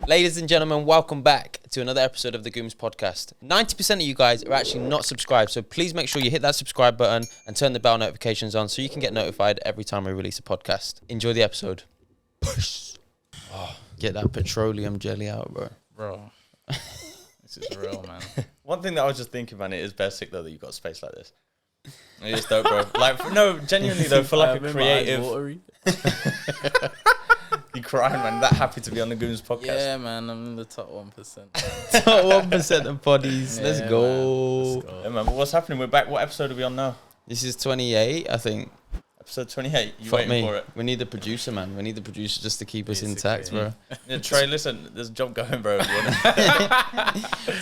Ladies and gentlemen, welcome back to another episode of the Gooms Podcast. 90% of you guys are actually not subscribed, so please make sure you hit that subscribe button and turn the bell notifications on so you can get notified every time we release a podcast. Enjoy the episode. Oh, get that petroleum jelly out, Bro, this is real, man. One thing that I was just thinking, man, it is basic though that you got space like this. It is dope, bro. Like, no, genuinely though, for like a creative. You crying, man. That happy to be on the Gooms Podcast. Yeah, man. I'm in the top 1%. Top 1% of bodies. Yeah, Let's man. go. Let's go. Yeah, man. But what's happening? We're back. What episode are we on now? This is 28, I think. Episode 28. You Fuck waiting me. for it? We need the producer, man. We need the producer just to keep us intact, Basically. bro. Yeah, Trai, listen, there's a job going, bro.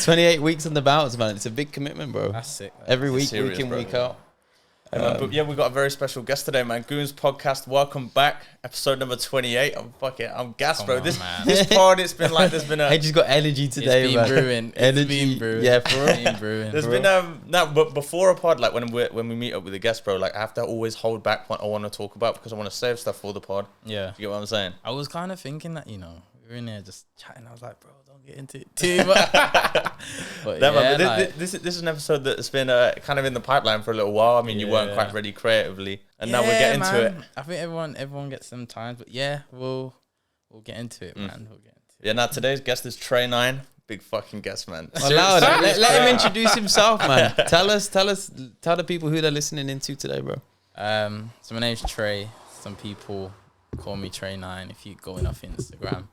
28 weeks on the bounce, man. It's a big commitment, bro. That's sick. Every week, serious, week in, bro. week out. But yeah, we got a very special guest today, man. Gooms Podcast, welcome back. Episode number 28. I'm gassed, Come bro. on, This man. pod, it's been like, there's been a... Hey, just got energy today, It's man. been brewing. Energy. It's been brewing. Yeah, for real. It's been brewing. There's bro. been no, but before a pod, like when we meet up with a guest, bro, like I have to always hold back what I want to talk about because I want to save stuff for the pod. Yeah. You get what I'm saying? I was kind of thinking that, we were in there just chatting. I was like, bro, don't get into it too much. But Yeah, man, but like, this is an episode that's been kind of in the pipeline for a little while. I mean, you weren't Yeah. quite ready creatively, and now we're getting to it. I think everyone gets some times, but yeah, we'll get into it, man. We'll get into it. Yeah, now today's guest is Trai9. Big fucking guest, man. Allow that. Serious, Let him bro. introduce himself, man. Tell the people who they're listening into today, bro. So my name's Trai. Some people call me Trai9 if you're going off Instagram.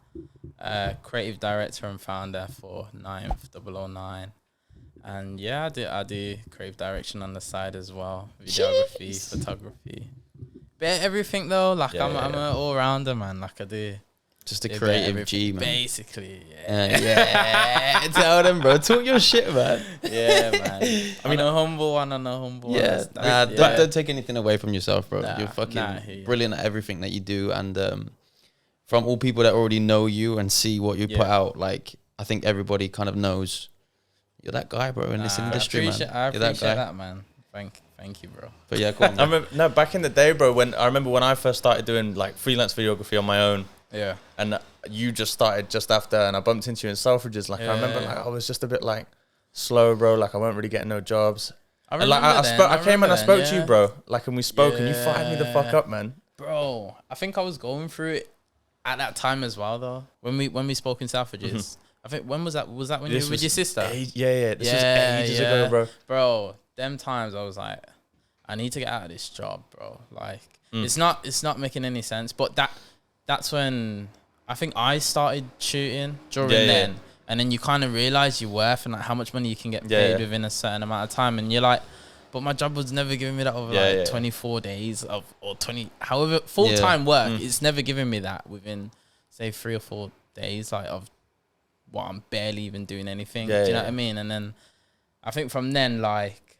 Creative director and founder for 9th 009. And yeah, I do creative direction on the side as well. Videography, photography. Bit everything though. Like Yeah, I'm an all-rounder, man. Like I do. Just a bit creative everything, G, man. Basically, yeah. Yeah. Tell them, bro. Talk your shit, man. Yeah, man. I mean, a humble one and a humble one. Yeah, That's- don't take anything away from yourself, bro. Nah, You're fucking nah, yeah. brilliant at everything that you do, and from all people that already know you and see what you put Yeah. out, like I think everybody kind of knows you're that guy, bro, in this industry, man. I You're appreciate that guy. that, man. Thank you, bro. But yeah, cool. I remember, no, back in the day, bro. When I first started doing like freelance videography on my own, Yeah. and you just started just after, and I bumped into you in Selfridges. Like I remember, Yeah. like I was just a bit like slow, bro. Like I weren't really getting no jobs. I And like I came and I spoke to you, bro. Like, and we spoke, and you fired me the fuck up, man. Bro, I think I was going through it at that time as well, though. When we spoke in Selfridges. I think when was that? Was that when you were with your sister? Yeah. This was ages ago, bro. Bro, them times I was like, I need to get out of this job, bro. Like, it's not making any sense. But that's when I think I started shooting during then. And then you kind of realize your worth and like how much money you can get paid within a certain amount of time. And you're like, but my job was never giving me that over 24 days or 20, however, full-time work. It's never giving me that within, say, 3 or 4 days, like, of what I'm barely even doing anything. Do you know what I mean? And then I think from then, like,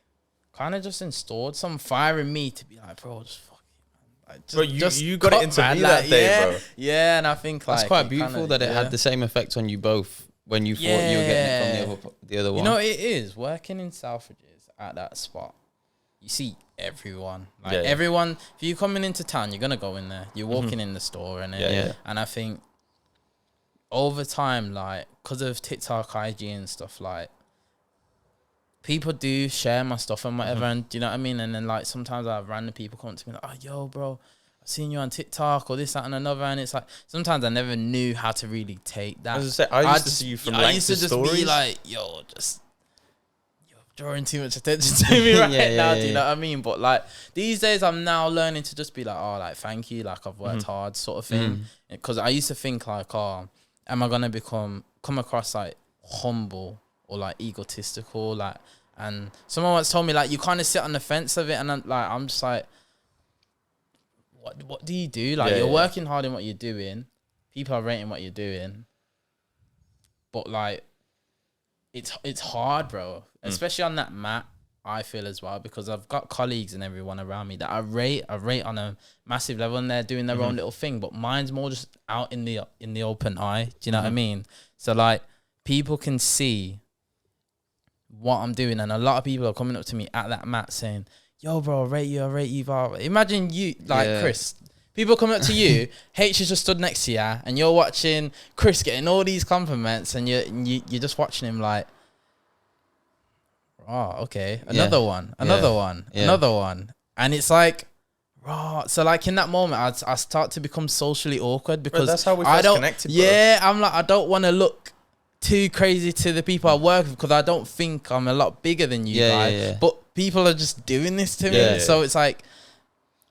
kind of just installed some fire in me to be like, bro, just fuck it, man. Like, Bro, you got it into me that day, bro. Yeah, and I think like That's quite it beautiful kinda, that it had the same effect on you both when you thought you were getting it from the other one. You know, it is working in Selfridges at that spot. You see everyone, like everyone. If you're coming into town, you're gonna go in there. You're walking in the store, and and I think over time, like, because of TikTok, IG, and stuff, like, people do share my stuff and whatever, and do you know what I mean? And then, like, sometimes I have random people come to me like, oh, yo, bro, I've seen you on TikTok or this, that, and another, and it's like, sometimes I never knew how to really take that. I was gonna say, I used to see you from I used to just stories. be like, yo, you're drawing too much attention to me right now, do you know what I mean? But, like, these days, I'm now learning to just be like, oh, like, thank you, like, I've worked hard, sort of thing. Because I used to think, like, oh, am I gonna come across like humble or like egotistical, like? And someone once told me like you kind of sit on the fence of it, and I'm just like, what do you do? Like you're working hard in what you're doing, people are rating what you're doing, but like it's hard, bro. Especially on that mat, I feel as well, because I've got colleagues and everyone around me that I rate on a massive level, and they're doing their own little thing, but mine's more just out in the open eye. Do you know what I mean? So like people can see what I'm doing, and a lot of people are coming up to me at that mat saying, yo, bro, I rate you, bro. Imagine you, like Chris, People come up to you, H is just stood next to you, and you're watching Chris getting all these compliments, and you're just watching him like, oh, okay, another one, another one, and it's like, oh, so like in that moment, I start to become socially awkward because that's how we first connected. Bro. Yeah, I'm like, I don't want to look too crazy to the people I work with because I don't think I'm a lot bigger than you guys, but people are just doing this to me, so it's like.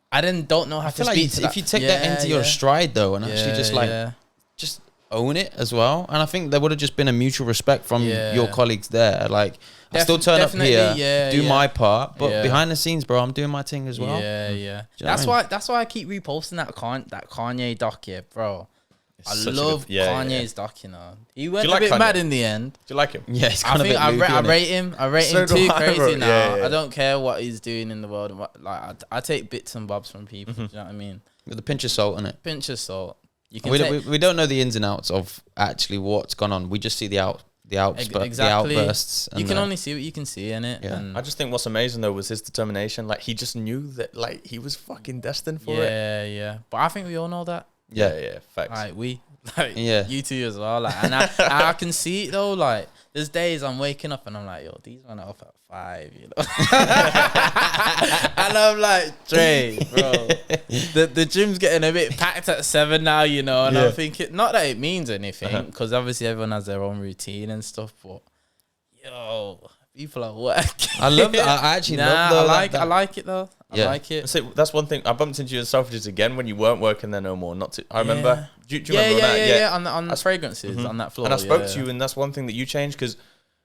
I then don't know how to speak to that. If you take that into your stride though, and actually just like just own it as well, and I think there would have just been a mutual respect from your colleagues there. Like I still turn up here, do my part, but behind the scenes, bro, I'm doing my thing as well. That's why I keep reposting that Kanye doc, bro. I love Kanye's doc, you know. He went a bit mad in the end. Do you like him? Yeah, it's kind of I rate him. I rate him too crazy now. Yeah. I don't care what he's doing in the world. Like I take bits and bobs from people. Do you know what I mean? With a pinch of salt in it. Pinch of salt. You can we don't know the ins and outs of actually what's gone on. We just see the outbursts. You can only see what you can see in it. Yeah. And I just think what's amazing though was his determination. Like he just knew that like he was fucking destined for it. Yeah. But I think we all know that. Yeah. Facts. Like you two as well. Like, and I can see it though. Like, there's days I'm waking up and I'm like, yo, these men are up at 5, you know. And I'm like, Trai, bro, the gym's getting a bit packed at 7 now, you know. And I'm thinking, not that it means anything, because obviously everyone has their own routine and stuff. But yo, people are working. I love that. I actually love that. I like it though. I like it. So that's one thing. I bumped into you in Selfridges again when you weren't working there no more. I remember. Do you remember that? On the fragrances on that floor. And I spoke to you, and that's one thing that you changed because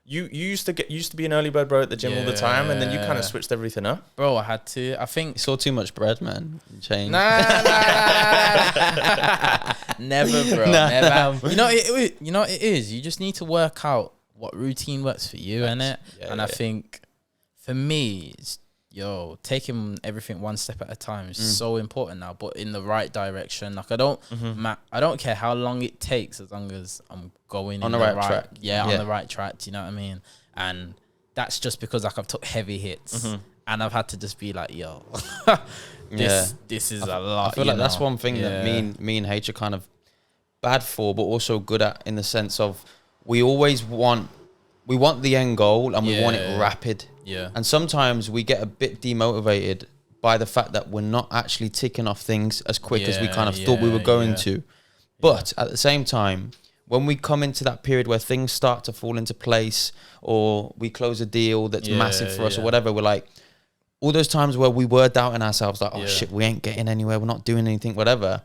you used to be an early bird bro at the gym all the time, and then you kind of switched everything up. Bro, I had to. I think you saw too much bread, man. Change. Nah. Never, bro. Never. You know it is. You just need to work out what routine works for you, innit? I think for me, it's, taking everything one step at a time is so important now, but in the right direction. Like I don't care how long it takes as long as I'm going on the right track. On the right track. Do you know what I mean? And that's just because like I've took heavy hits and I've had to just be like, yo, this is a lot. I feel like that's one thing that me and H are kind of bad for, but also good at, in the sense of we want the end goal and we want it rapid. Yeah. And sometimes we get a bit demotivated by the fact that we're not actually ticking off things as quick as we kind of thought we were going to. But at the same time, when we come into that period where things start to fall into place, or we close a deal that's massive for us or whatever, we're like, all those times where we were doubting ourselves, like, oh shit, we ain't getting anywhere, we're not doing anything, whatever.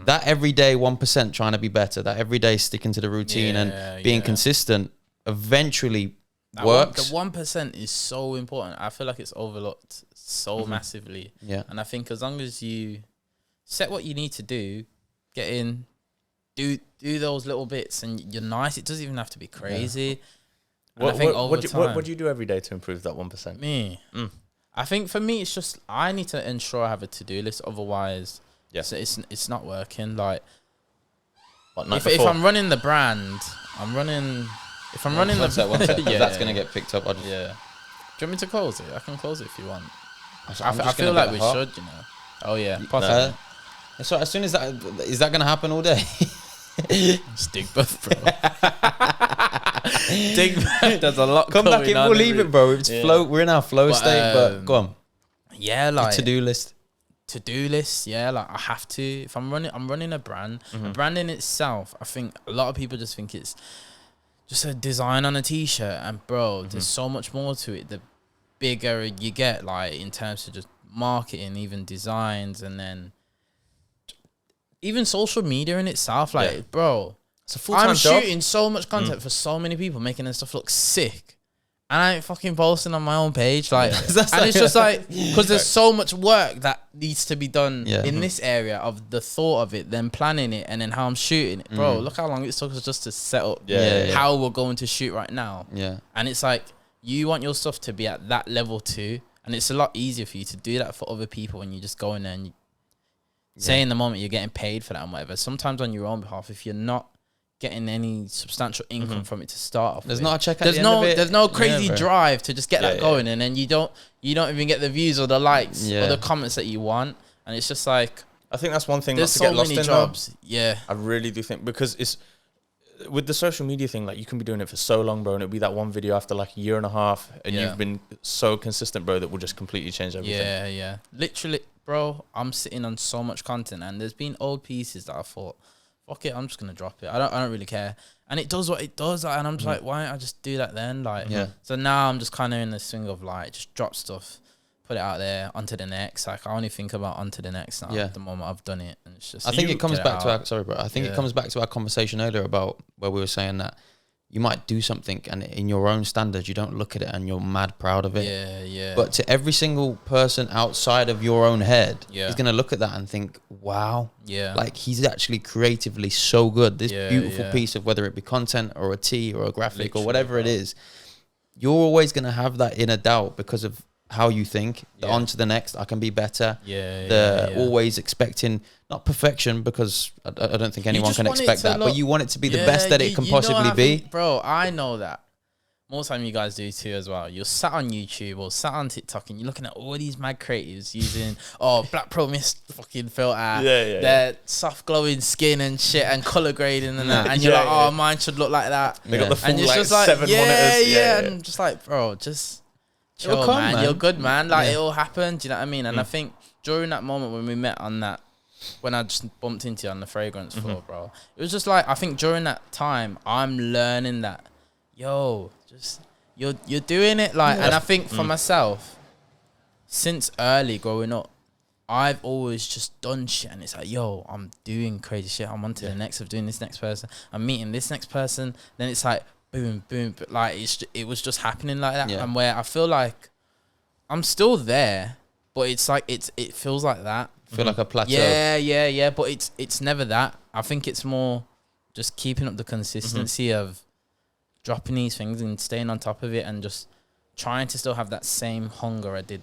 That everyday 1% trying to be better, that everyday sticking to the routine and being consistent eventually works. The 1% is so important. I feel like it's overlooked so massively. Yeah. And I think as long as you set what you need to do, get in, do those little bits, and you're nice. It doesn't even have to be crazy. What do you do every day to improve that 1%? Me. I think for me, it's just I need to ensure I have a to-do list. Otherwise, it's not working. Like, if I'm running the brand, If I'm running one sec, that's gonna get picked up. Do you want me to close it? I can close it if you want. I feel like we should, you know. Oh yeah, possibly. So as soon as is that gonna happen all day? Just dig buff, bro. Dig buff. There's a lot. Come back in. We'll leave it, bro. It's flow. We're in our flow state. But go on. Yeah, like to-do list. Like I have to. If I'm running a brand. A brand in itself, I think a lot of people just think it's just a design on a t-shirt, and bro, there's so much more to it. The bigger you get, like in terms of just marketing, even designs, and then even social media in itself. Like, bro, it's a full-time job. I'm shooting so much content for so many people, making their stuff look sick, and I ain't fucking posting on my own page. Like, and it's just like, because there's so much work that needs to be done in this area of the thought of it, then planning it, and then how I'm shooting it. Bro, look how long it took us just to set up how we're going to shoot right now. Yeah. And it's like, you want your stuff to be at that level too. And it's a lot easier for you to do that for other people when you just go in there and you say in the moment you're getting paid for that and whatever. Sometimes on your own behalf, if you're not getting any substantial income from it to start off, there's not a check at the end of it. There's no crazy drive to just get that going, and then you don't even get the views or the likes or the comments that you want, and it's just like, I think that's one thing There's not to so get lost many in. jobs. Yeah. I really do think, because it's with the social media thing, like you can be doing it for so long, bro, and it'll be that one video after like a year and a half, and you've been so consistent, bro, that will just completely change everything. Yeah, yeah. Literally, bro, I'm sitting on so much content, and there's been old pieces that I thought, fuck it, I'm just gonna drop it. I don't really care. And it does what it does, and I'm just like, why don't I just do that then? Like, so now I'm just kind of in the swing of like, just drop stuff, put it out there, onto the next. Like, I only think about onto the next now. The moment I've done it, and it's just. I think it comes back to our. Sorry, bro. I think it comes back to our conversation earlier about where we were saying that you might do something, and in your own standards, you don't look at it and you're mad proud of it. Yeah, yeah. But to every single person outside of your own head, he's gonna look at that and think, "Wow, like he's actually creatively so good. This beautiful piece of whether it be content or a tee or a graphic or whatever it is, you're always gonna have that inner doubt because of how you think. On to the next, I can be better. Always expecting not perfection, because I don't think anyone can expect that, but you want it to be the best that it can possibly be. Bro, I know that. Most time you guys do too as well. You're sat on YouTube or sat on TikTok and you're looking at all these mad creatives using Black Pro Mist fucking filter, their soft glowing skin and shit and color grading and that, and you're like, mine should look like that. They got the full, and it's like, just like 7 monitors. and I'm just like, bro, just chill, man. You're good, man. Like it'll happen. Do you know what I mean? And I think during that moment when we met on that, when I just bumped into you on the fragrance floor, bro, it was just like, I think during that time I'm learning that, just you're doing it, like, and I think for myself, since early growing up, I've always just done shit, and it's like, I'm doing crazy shit. I'm on to the next of doing this next person. I'm meeting this next person. Then it's like boom, boom, but like it was just happening like that, and where I feel like I'm still there, but it's like it feels like that. Feel like a plateau. Yeah. But it's never that. I think it's more just keeping up the consistency of dropping these things and staying on top of it, and just trying to still have that same hunger I did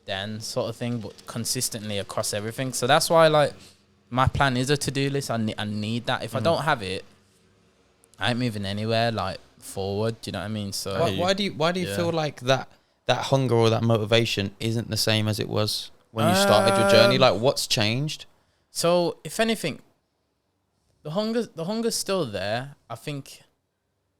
then, sort of thing, but consistently across everything. So that's why, like, my plan is a to-do list. I need that. If I don't have it, I ain't moving anywhere, like, forward. Do you know what I mean? So why do you feel like that hunger or that motivation isn't the same as it was when you started your journey? Like, what's changed? So if anything, the hunger's still there. I think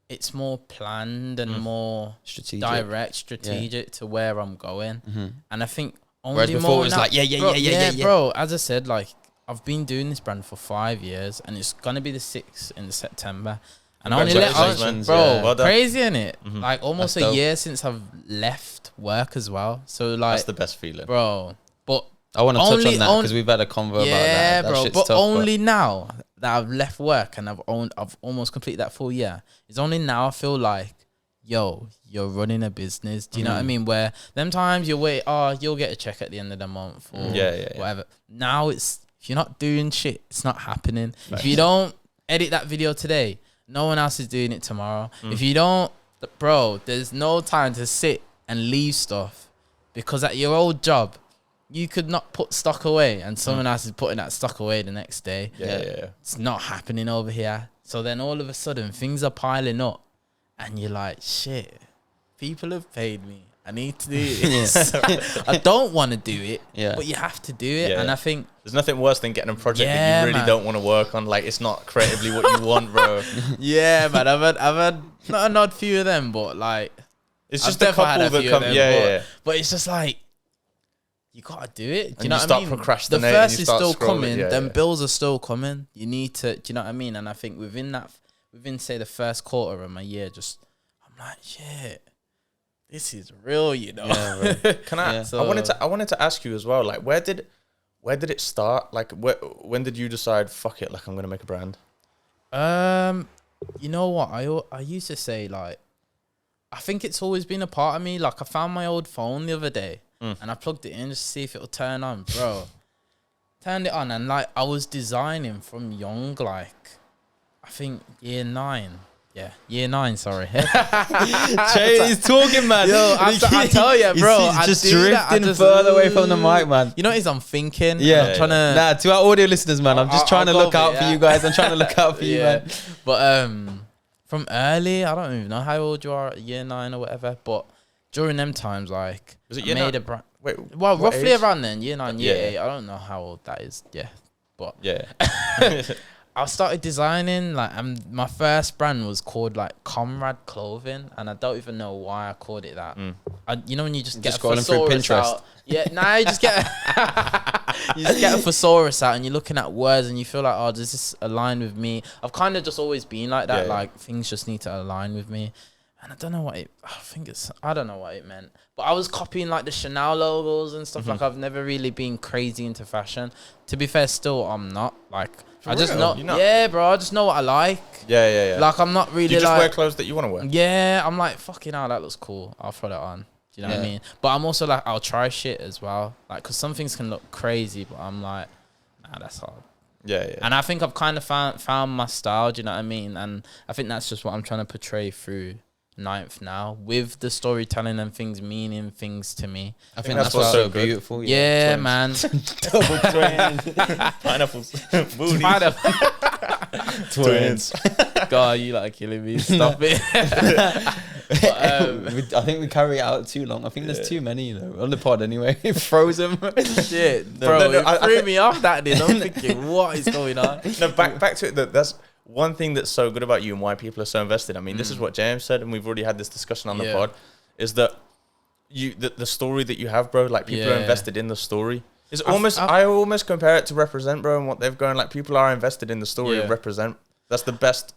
it's more planned and more strategic to where I'm going. And I think only whereas before more it was now, like yeah, bro, as I said, like, I've been doing this brand for 5 years, and it's gonna be the 6th in September. And I only well done. crazy, innit? Like, almost a year since I've left work as well. So, like, that's the best feeling, bro. But I want to touch on that because we've had a convo about that. Yeah, bro. Shit's but tough, only now that I've left work and I've almost completed that full year, it's only now I feel like, you're running a business. Do you know what I mean? Where them times you wait, you'll get a check at the end of the month or whatever. Now it's, if you're not doing shit, it's not happening. Right. If you don't edit that video today, no one else is doing it tomorrow. If you don't, bro, there's no time to sit and leave stuff, because at your old job, you could not put stock away and someone else is putting that stock away the next day. Yeah. It's not happening over here. So then all of a sudden things are piling up and you're like, shit, people have paid me. I need to do this. I don't want to do it, but you have to do it. And I think there's nothing worse than getting a project that you really don't want to work on. Like, it's not creatively what you want, bro. Yeah, man. I've had not an odd few of them, but like, it's just a couple that come. But it's just like, you gotta do it. Do you know what I mean? Procrastinating. The first is still coming. Them bills are still coming. You need to. Do you know what I mean? And I think within say the first quarter of my year, I'm like, shit, this is real. You know? Yeah, can I? So, I wanted to ask you as well. Like, where did it start? Like, when did you decide? Fuck it. Like, I'm gonna make a brand. You know what? I used to say, like, I think it's always been a part of me. Like, I found my old phone the other day. And I plugged it in just to see if it'll turn on, bro. Turned it on, and like, I was designing from young, like, I think year 9. Yeah, year 9, sorry. He's talking, man. Yo, I tell you, bro. He's just drifting further away from the mic, man. You know what it is? I'm thinking. Yeah. I'm trying to... to our audio listeners, man, I'm just trying to look out for you guys. I'm trying to look out for you, man. But from early, I don't even know how old you are, year 9 or whatever, but during them times, like, was it I made a brand. Wait, well, roughly age? around then, year 9, year 8. I don't know how old that is. Yeah, but Yeah. I started designing, like, my first brand was called, like, Comrade Clothing, and I don't even know why I called it that. You know when you just get a scrolling through thesaurus Pinterest. out? Yeah, nah, you just get a thesaurus out, and you're looking at words, and you feel like, oh, does this align with me? I've kind of just always been like that, like, things just need to align with me. And I don't know what I don't know what it meant. But I was copying, like, the Chanel logos and stuff. Like, I've never really been crazy into fashion. To be fair, still, I'm not. Like, I just know. Yeah, bro, I just know what I like. Yeah. Like, I'm not really, you just like, wear clothes that you want to wear. Yeah, I'm like, fucking hell, that looks cool. I'll throw that on. Do you know what I mean? But I'm also like, I'll try shit as well. Like, because some things can look crazy, but I'm like, nah, that's hard. Yeah. And I think I've kind of found my style, do you know what I mean? And I think that's just what I'm trying to portray through 9th now, with the storytelling and things meaning things to me. I think that's what's so beautiful. Yeah, man. Double twins. Pineapples. Booties. Twins. God, you like killing me. Stop it. But, I think we carry it out too long. I think there's too many, though, on the pod anyway. Froze them. Shit, bro. It threw me off that day. I'm thinking, what is going on? No, back to it. That's one thing that's so good about you and why people are so invested. I mean, this is what James said, and we've already had this discussion on the pod, is that the story that you have, bro, like, people are invested in the story. It's I almost compare it to Represent, bro, and what they've gone, like, people are invested in the story of Represent. That's the best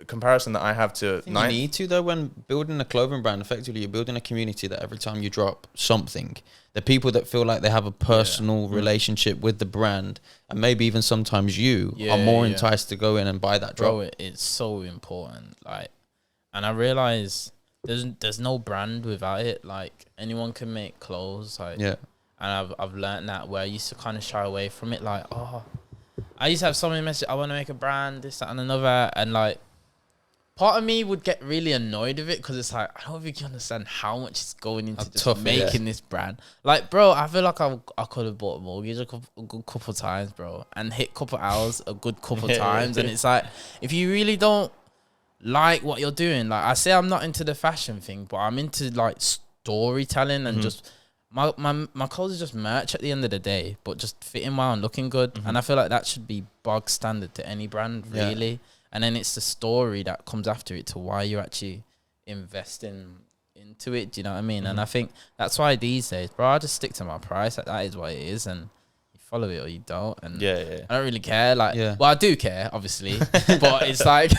comparison that I have to 9th. You need to, though, when building a clothing brand. Effectively, you're building a community that every time you drop something, the people that feel like they have a personal relationship with the brand, and maybe even sometimes are more enticed to go in and buy that drop. Bro, it's so important. Like, and I realize there's no brand without it. Like, anyone can make clothes. Like, and I've learned that, where I used to kind of shy away from it. Like, I used to have so many messages, I want to make a brand, this, that, and another, and, like, part of me would get really annoyed with it, because it's like, I don't think you understand how much is going into just making this brand. Like, bro, I feel like I could have bought a mortgage a good couple of times, bro, and hit couple hours a good couple of times. And it's like, if you really don't like what you're doing, like, I say I'm not into the fashion thing, but I'm into, like, storytelling and just my clothes are just merch at the end of the day, but just fitting well and looking good. And I feel like that should be bog standard to any brand, really. And then it's the story that comes after it to why you're actually investing into it. Do you know what I mean? And I think that's why these days, bro, I just stick to my price. Like, that is what it is. And you follow it or you don't. And I don't really care. Like, well, I do care, obviously. But it's like,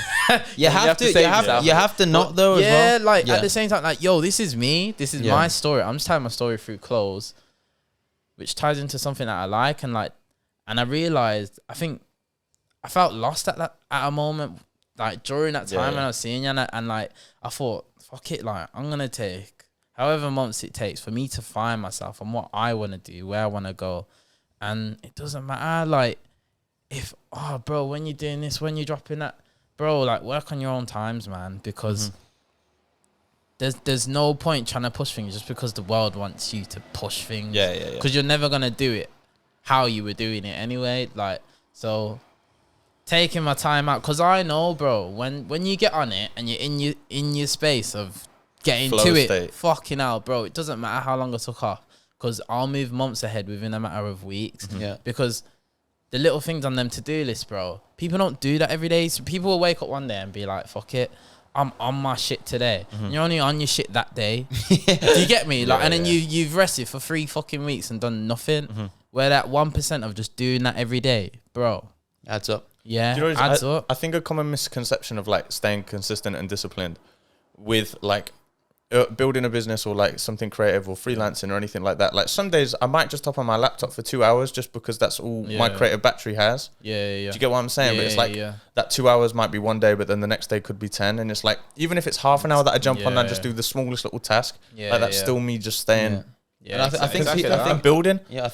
you have to not, though, as well. Like, at the same time, like, yo, this is me. This is my story. I'm just telling my story through clothes, which ties into something that I like. And, like, and I realized, I felt lost at a moment, like, during that time when I was seeing you, and like, I thought, fuck it, like, I'm gonna take however months it takes for me to find myself and what I want to do, where I want to go. And it doesn't matter, like, if, bro, when you're doing this, when you're dropping that, bro, like, work on your own times, man, because there's no point trying to push things just because the world wants you to push things. Because you're never gonna do it how you were doing it anyway. Like, so taking my time out, because I know, bro, when you get on it and you're in your space of getting flow to state. it, fucking hell, bro, it doesn't matter how long I took off, because I'll move months ahead within a matter of weeks. Because the little things on them to-do list, bro, people don't do that every day. So people will wake up one day and be like, fuck it, I'm on my shit today. And you're only on your shit that day. Do you get me? Like, and then you've rested for 3 fucking weeks and done nothing. Where that 1% of just doing that every day, bro, adds up. Yeah, you know, adds up. I think a common misconception of, like, staying consistent and disciplined with, like, building a business or, like, something creative or freelancing or anything like that. Like, some days I might just hop on my laptop for 2 hours just because that's all my creative battery has. Do you get what I'm saying? But it's like that 2 hours might be one day, but then the next day could be 10. And it's like, even if it's half an hour that I jump on and just do the smallest little task, like, that's still me just staying. And I think building. Yeah,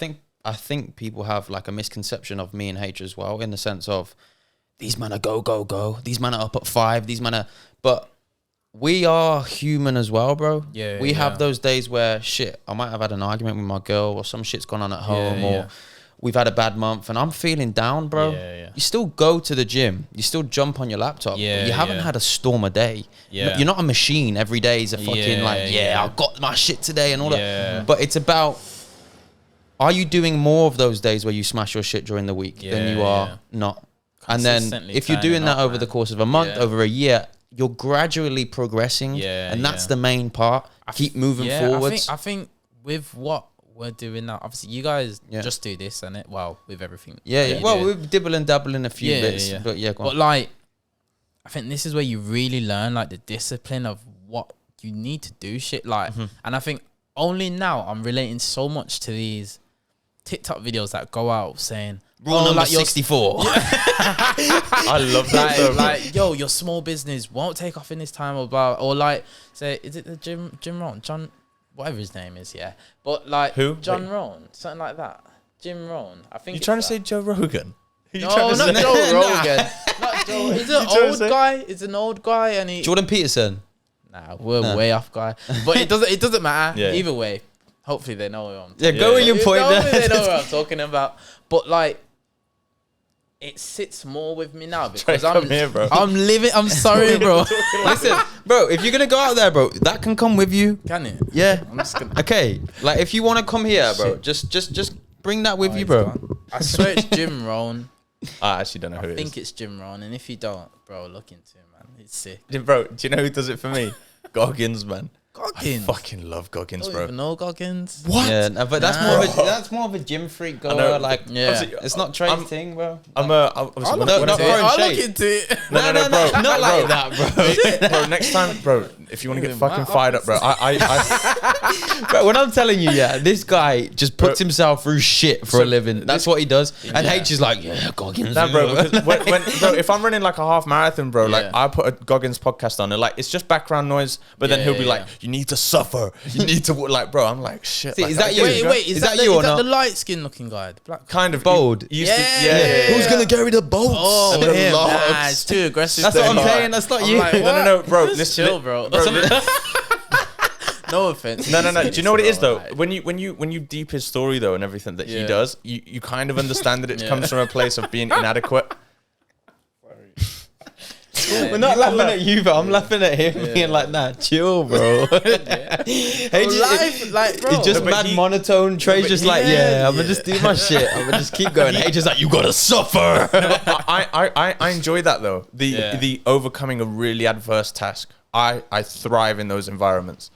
I think people have, like, a misconception of me and H as well, in the sense of, these men are go. These men are up at 5. These men are... But we are human as well, bro. We have those days where, shit, I might have had an argument with my girl, or some shit's gone on at home, or we've had a bad month and I'm feeling down, bro. You still go to the gym. You still jump on your laptop. You haven't had a storm a day. You're not a machine. Every day is a fucking, I got my shit today and all that. But it's about... are you doing more of those days where you smash your shit during the week than you are not? And then if you're doing that over the course of a month, over a year, you're gradually progressing. And that's the main part. Keep moving forwards. I think with what we're doing now, obviously you guys just do this and it, well, with everything. Well, we're dibble and dabble in a few bits. But go on. But like, I think this is where you really learn like the discipline of what you need to do shit. Like, and I think only now I'm relating so much to these TikTok videos that go out saying rule number 64. I love that. Like, yo, your small business won't take off in this time, or like, say, is it the Jim Rohn, John, whatever his name is, but like who? John Rohn, something like that. Jim Rohn, I think. You trying to say Joe Rogan? No, not Joe Rogan. Not Joe. He's an old guy. He's an old guy, and he. Jordan Peterson. Nah, we're way off, guy. But it doesn't matter. Either way, hopefully they know what I'm talking about. Go with your point there. Hopefully they know what I'm talking about. But like, it sits more with me now because I'm living. I'm sorry, bro. Listen, bro, if you're gonna go out there, bro, that can come with you. Can it? Yeah. I'm just gonna. Okay, like if you want to come here, bro, just bring that with you, bro. Gone. I swear it's Jim Rohn. I actually don't know who it is. I think it's Jim Rohn, and if you don't, bro, look into him, man. It's sick. Bro, do you know who does it for me? Goggins, man. Goggins. I fucking love Goggins, bro. Don't even know Goggins. What? Yeah, no, but that's more of a gym freak goer. Like, it's not Trai's thing, bro. I'll look into it. No, bro. Not like that, bro. Bro, next time, bro, if you want to get fucking fired up, bro, Bro, when I'm telling you, this guy just puts himself through shit for a living. That's what he does. And H is like, Goggins. Nah, bro, because bro, if I'm running like a half marathon, bro, like I put a Goggins podcast on, and like it's just background noise, but then he'll be like, you need to suffer, you need to like, bro, I'm like, shit. See, like, is that you? Wait, is that you or not? The light skin looking guy, the black, kind of bold. Yeah. Who's gonna carry the bolts? Oh, him. Nah, it's too aggressive. That's what I'm saying. That's not you. Like, no, bro. Listen, chill, bro. No offense. No. Do you know what it is though? When you deep his story though and everything that he does, you kind of understand that it comes from a place of being inadequate. We're not laughing at you, but I'm laughing at him being like, nah, chill, bro. Hey, like, bro. It's just mad monotone. Trey's just like, I'm gonna just do my shit. I'm gonna just keep going. Hey, just like, you gotta suffer. I enjoy that though. The overcoming a really adverse task. I thrive in those environments.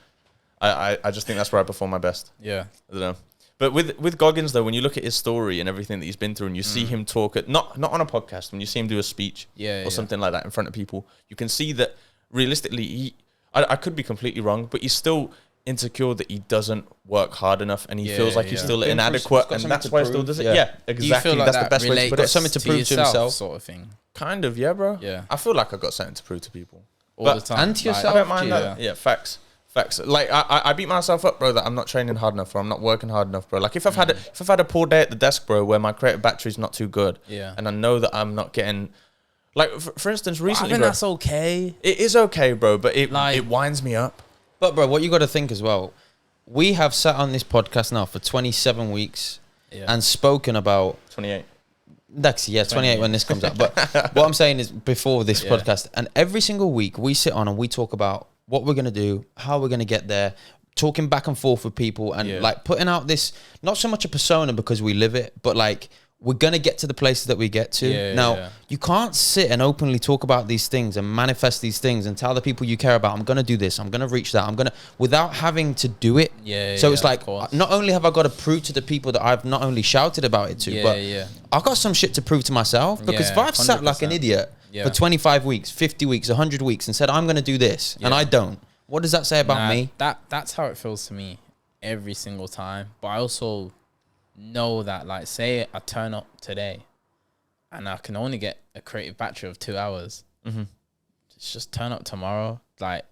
I just think that's where I perform my best. Yeah. I don't know. But with Goggins though, when you look at his story and everything that he's been through, and you see him talk at not on a podcast, when you see him do a speech or something like that in front of people, you can see that realistically, I could be completely wrong, but he's still insecure that he doesn't work hard enough, and he feels like he's still inadequate, and that's why he still does it. Yeah, exactly. You feel like that's the best way to put it. Something to prove to himself, sort of thing. Kind of, yeah, bro. Yeah, I feel like I've got something to prove to people all the time, and to yourself. I don't mind that. Yeah, facts. Like I beat myself up, bro, that I'm not training hard enough, or I'm not working hard enough, bro. Like if I've had a poor day at the desk, bro, where my creative battery's not too good, and I know that I'm not getting, like for instance, recently, I think bro, that's okay. It is okay, bro, but it winds me up. But bro, what you got to think as well, we have sat on this podcast now for 27 weeks and spoken about 28. That's 28 when this comes out. But what I'm saying is before this podcast, and every single week we sit on and we talk about what we're going to do, how we're going to get there, talking back and forth with people, and like putting out this, not so much a persona because we live it, but like we're going to get to the places that we get to. Now, you can't sit and openly talk about these things and manifest these things and tell the people you care about, I'm going to do this, I'm going to reach that, without having to do it. So it's like, not only have I got to prove to the people that I've not only shouted about it to, but I've got some shit to prove to myself, because if I've sat like an idiot for 25 weeks, 50 weeks, 100 weeks and said, I'm going to do this, and I don't, what does that say about me? That's how it feels to me every single time. But I also know that, like, say I turn up today and I can only get a creative battery of 2 hours. Just turn up tomorrow. Like,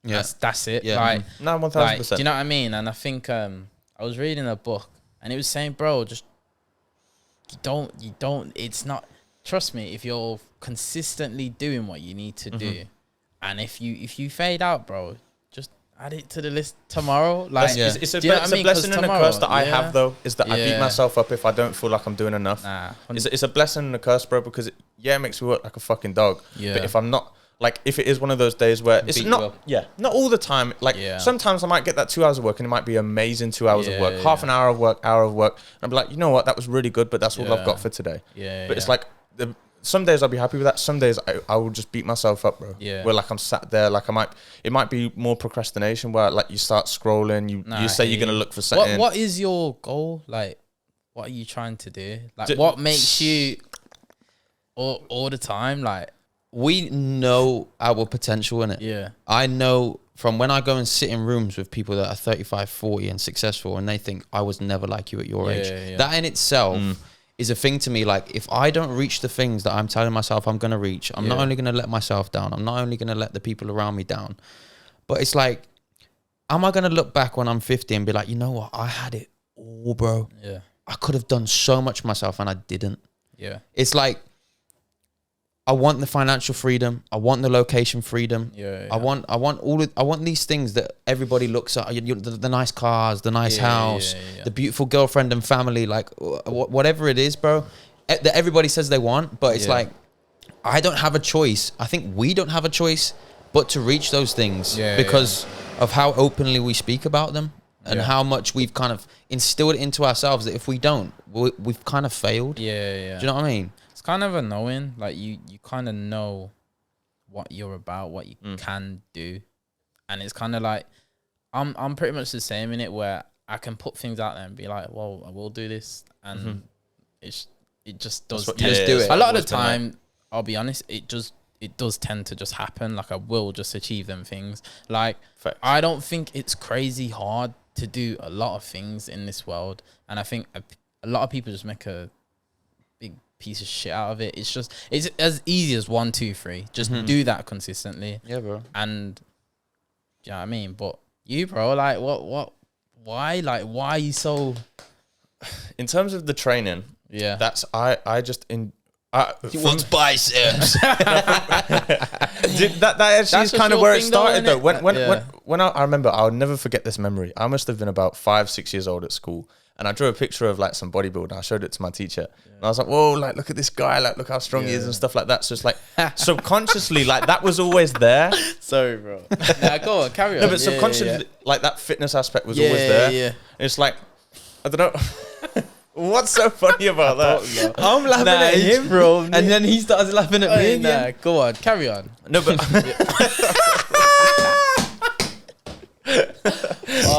that's it. Like, no, 1000%. Like, do you know what I mean? And I think I was reading a book and it was saying, bro, just you don't, it's not, trust me, if you're consistently doing what you need to do, and if you fade out, bro, just add it to the list tomorrow. Like, it's a blessing and a curse that I have though, is that I beat myself up if I don't feel like I'm doing enough. It's a blessing and a curse, bro, because it makes me work like a fucking dog. But if I'm not like if it is one of those days where it's Beat you not, up. not all the time. Like sometimes I might get that 2 hours of work and it might be amazing 2 hours of work, half an hour of work, hour of work. And I'll be like, you know what, that was really good, but that's all I've got for today. But it's like some days I'll be happy with that. Some days I will just beat myself up, bro. Where like I'm sat there, like it might be more procrastination where like you start scrolling, you say you're gonna look for something. What is your goal? Like, what are you trying to do? Like, what makes you all the time? Like, we know our potential in it. Yeah. I know from when I go and sit in rooms with people that are 35, 40 and successful and they think I was never like you at your age. That in itself is a thing to me. Like, if I don't reach the things that I'm telling myself I'm going to reach, I'm not only going to let myself down, I'm not only going to let the people around me down, but it's like, am I going to look back when I'm 50 and be like, you know what? I had it all, bro. Yeah. I could have done so much myself and I didn't. Yeah. It's like, I want the financial freedom. I want the location freedom. I want these things that everybody looks at. The nice cars, the nice house, the beautiful girlfriend and family, like whatever it is, bro. That everybody says they want, but it's like, I don't have a choice. I think we don't have a choice but to reach those things because of how openly we speak about them and how much we've kind of instilled it into ourselves that if we don't, we've kind of failed. Do you know what I mean? It's kind of a knowing, like you kind of know what you're about, what you can do, and it's kind of like I'm pretty much the same in it where I can put things out there and be like, well, I will do this, and it just does. Just do it. A lot of the time, I'll be honest, it does tend to just happen. Like I will just achieve them things. Like I don't think it's crazy hard to do a lot of things in this world, and I think a lot of people just make a big piece of shit out of it. It's as easy as 1, 2, 3. Just do that consistently. Yeah, bro. And do you know what I mean? But you, bro, like why are you so? In terms of the training, that's I just He wants biceps. Dude, that actually is kind of where it started though. When I remember, I'll never forget this memory. I must have been about 5, 6 years old at school. And I drew a picture of like some bodybuilder. I showed it to my teacher. And I was like, whoa, like look at this guy, like look how strong he is and stuff like that. So it's like subconsciously, like that was always there. Sorry, bro. Nah, go on, carry on. No, but subconsciously, like that fitness aspect was always there. And it's like, I don't know. What's so funny about that? I'm laughing at him, bro. And then he starts laughing at me again. Go on, carry on. No, but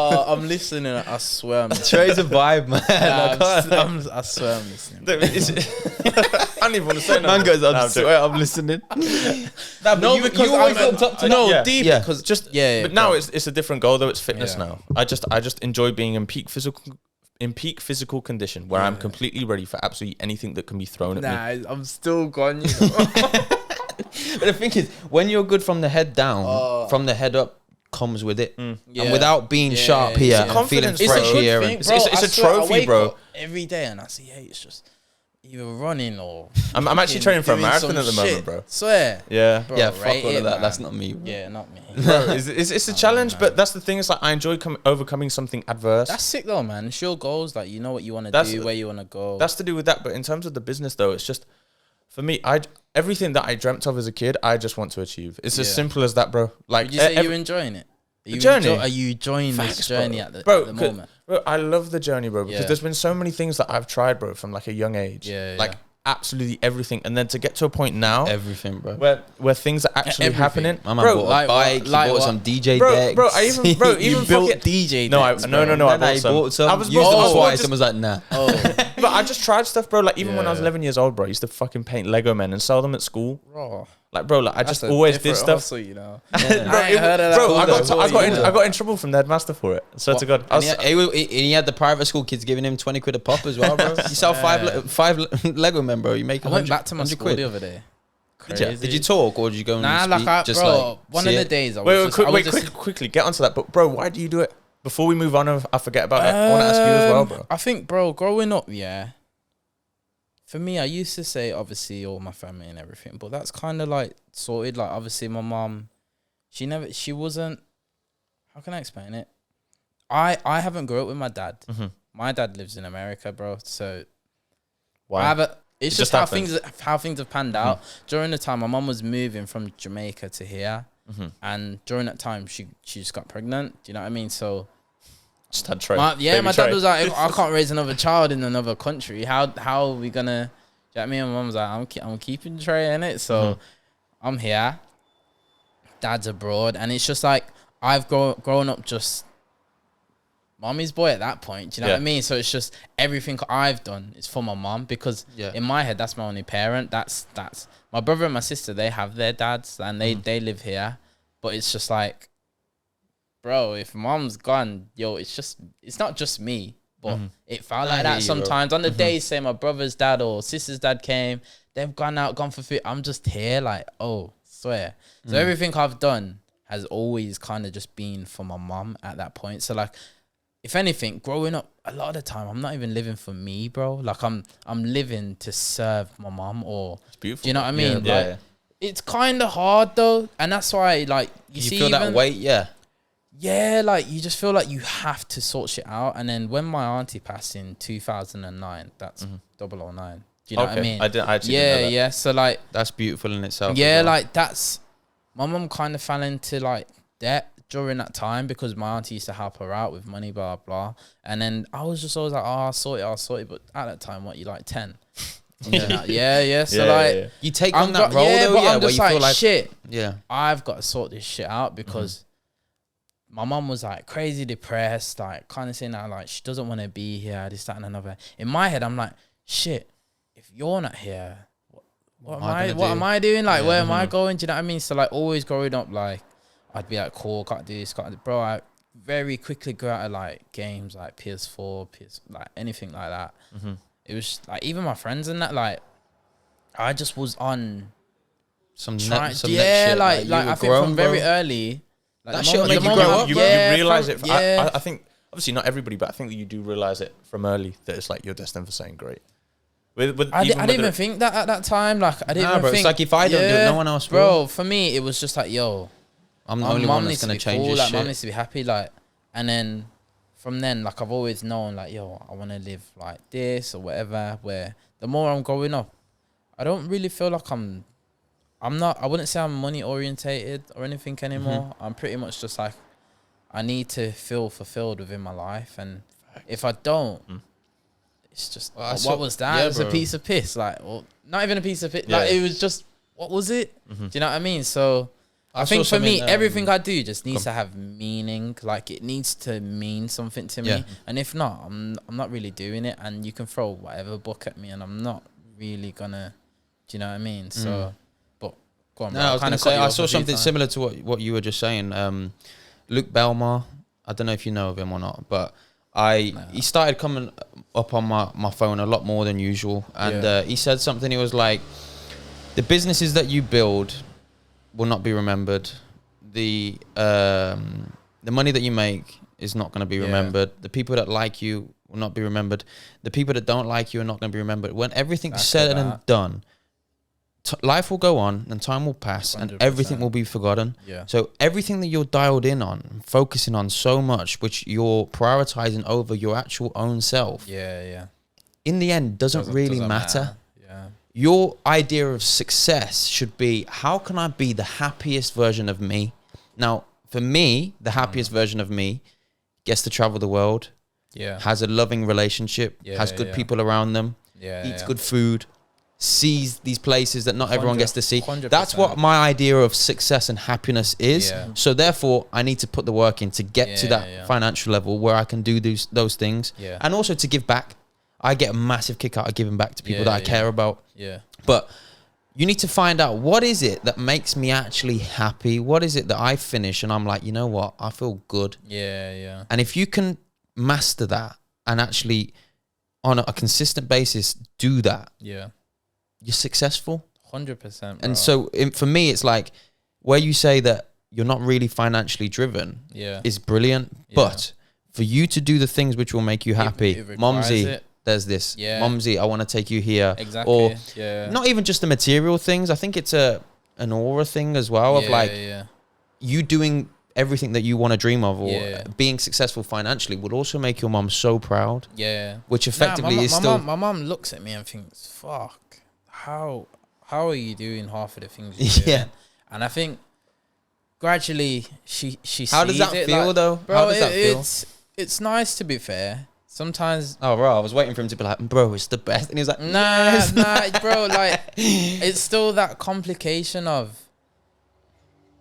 I'm listening. I swear I'm listening. Trai's a vibe, man. I swear I'm listening. I don't even want to say Man goes, I swear I'm listening. No, because you always looked up to no, deep. Because just but now it's a different goal though. It's fitness now. I just enjoy being in peak physical condition where I'm completely ready for absolutely anything that can be thrown at me. I'm still gone. You know? But the thing is, when you're good from the head down, from the head up comes with it. And without being sharp here and feeling fresh here. It's a trophy, bro. Every day and I see, hey, it's just either running or I'm actually training for a marathon at the moment, bro. Swear. Yeah. Bro, yeah, fuck all of that. That's not me. Bro. Yeah, not me. Bro, it's a challenge, but that's the thing. It's like I enjoy overcoming something adverse. That's sick though, man. It's your goals. Like you know what you want to do, where you want to go. That's to do with that. But in terms of the business though, it's just for me. Everything that I dreamt of as a kid, I just want to achieve. It's as simple as that, bro. Like would you say you're enjoying it? The journey. Are you enjoying this journey at the moment? Bro, I love the journey, bro, because there's been so many things that I've tried, bro, from like a young age. Like absolutely everything, and then to get to a point now, everything, bro, where things are actually happening. My man bought a bike, he bought some DJ decks. Bro, I even built DJ decks. No, I bought some. I was used them twice and was like, nah. But I just tried stuff, bro. Like even when I was 11 years old, bro, I used to fucking paint Lego men and sell them at school. Like, bro, like I just always did stuff. Hustle, you know. I got in trouble from the headmaster for it. Swear to God. And he had the private school kids giving him 20 quid a pop as well, bro. You sell five Lego men, bro. You make. I went back to my school the other day. Did you talk or did you go and speak? Just bro, one of the days I was quickly get onto that. But bro, why do you do it? Before we move on, I forget about it. I want to ask you as well, bro. I think, bro, growing up, for me, I used to say, obviously, all my family and everything, but that's kind of like sorted. Like, obviously, my mom, she wasn't, how can I explain it? I haven't grew up with my dad. My dad lives in America, bro. So, wow. It's just how things have panned out. During the time my mum was moving from Jamaica to here, and during that time she just got pregnant. Do you know what I mean? So just had Trai. my dad was like, I can't raise another child in another country. How are we gonna? Do you know what I mean? My mum was like, I'm keeping Trai in it. So I'm here. Dad's abroad, and it's just like I've grown up just mommy's boy at that point. Do you know what I mean? So it's just everything I've done is for my mom, because in my head that's my only parent. That's my brother and my sister. They have their dads and they live here, but it's just like, bro, if mom's gone, it's not just me, but it felt like that sometimes. On the days, say my brother's dad or sister's dad came, they've gone for food. I'm just here like, oh, swear. So everything I've done has always kind of just been for my mom at that point. So like, if anything, growing up, a lot of the time, I'm not even living for me, bro. Like, I'm living to serve my mom, or... It's beautiful. Do you know what I mean? Yeah. Like, it's kind of hard, though. And that's why, like, you see... feel that weight, Yeah, like, you just feel like you have to sort shit out. And then when my auntie passed in 2009, that's 009. Do you know what I mean? I actually didn't know that. Yeah. So, like... That's beautiful in itself. Yeah, like, that's... My mom kind of fell into, like, debt during that time, because my auntie used to help her out with money, blah blah. And then I was just always like, oh, I'll sort it. But at that time, what, you like 10? Yeah. So like, you take on that role, though, but I'm where just you feel like, shit. Yeah, I've got to sort this shit out, because my mom was like crazy depressed, like kind of saying that like she doesn't want to be here, this, that, and another. In my head, I'm like, shit. If you're not here, what am I doing? Like, where am I going? Do you know what I mean? So like, always growing up, like, I'd be like, cool, got this, bro. I very quickly go out of like games like PS4, like anything like that. It was like, even my friends and that, like, I just was on some next shit. Like I think from very early. Like, that shit made you grow up. You realize it. I think obviously not everybody, but I think that you do realize it from early, that it's like you're destined for something great. I didn't even think that at that time. Like, I didn't even think. It's like, if I don't do it, no one else will. Bro, for me, it was just like, yo, I'm the only one that's going to change this shit. Mom needs to be happy, like, and then from then, like, I've always known, like, yo, I want to live like this or whatever. Where the more I'm growing up, I don't really feel like I'm not. I wouldn't say I'm money orientated or anything anymore. I'm pretty much just like, I need to feel fulfilled within my life, and if I don't, it's just what was that? Yeah, it was a piece of piss, like, well, not even a piece of piss. Like, it was just, what was it? Do you know what I mean? So. I think for me, everything I do just needs to have meaning. Like, it needs to mean something to me. And if not, I'm not really doing it. And you can throw whatever book at me, and I'm not really gonna. Do you know what I mean? So, but go on. No, I was gonna say, I saw something similar to what you were just saying. Luke Belmar, I don't know if you know of him or not, but he started coming up on my phone a lot more than usual, and he said something. He was like, the businesses that you build will not be remembered. The money that you make is not going to be remembered. The people that like you will not be remembered. The people that don't like you are not going to be remembered. When everything's said and done, life will go on and time will pass 100%. And everything will be forgotten. So everything that you're dialed in on, focusing on so much, which you're prioritizing over your actual own self, in the end doesn't really matter. Your idea of success should be, how can I be the happiest version of me? Now, for me, the happiest version of me gets to travel the world, has a loving relationship, has good people around them, eats good food, sees these places that not everyone gets to see. 100%. That's what my idea of success and happiness is. So therefore, I need to put the work in to get to that financial level where I can do those things, and also to give back. I get a massive kick out of giving back to people that I care about. But you need to find out, what is it that makes me actually happy? What is it that I finish and I'm like, you know what? I feel good. And if you can master that and actually on a consistent basis do that, you're successful. 100%. And so for me, it's like, where you say that you're not really financially driven is brilliant. But for you to do the things which will make you happy, Mumsy, there's this. Mumsy, I want to take you here. Exactly. Or not even just the material things. I think it's an aura thing as well of like you doing everything that you want to dream of, or Yeah. being successful financially, would also make your mum so proud. Yeah. Which effectively my is still. my mum looks at me and thinks, "Fuck, how are you doing half of the things you're doing?" Yeah. And I think gradually she How does sees that it, feel like, though? bro, How does that feel? It's nice, to be fair. Sometimes, Oh, bro, I was waiting for him to be like, bro, it's the best. And he was like, nah, bro, like, it's still that complication of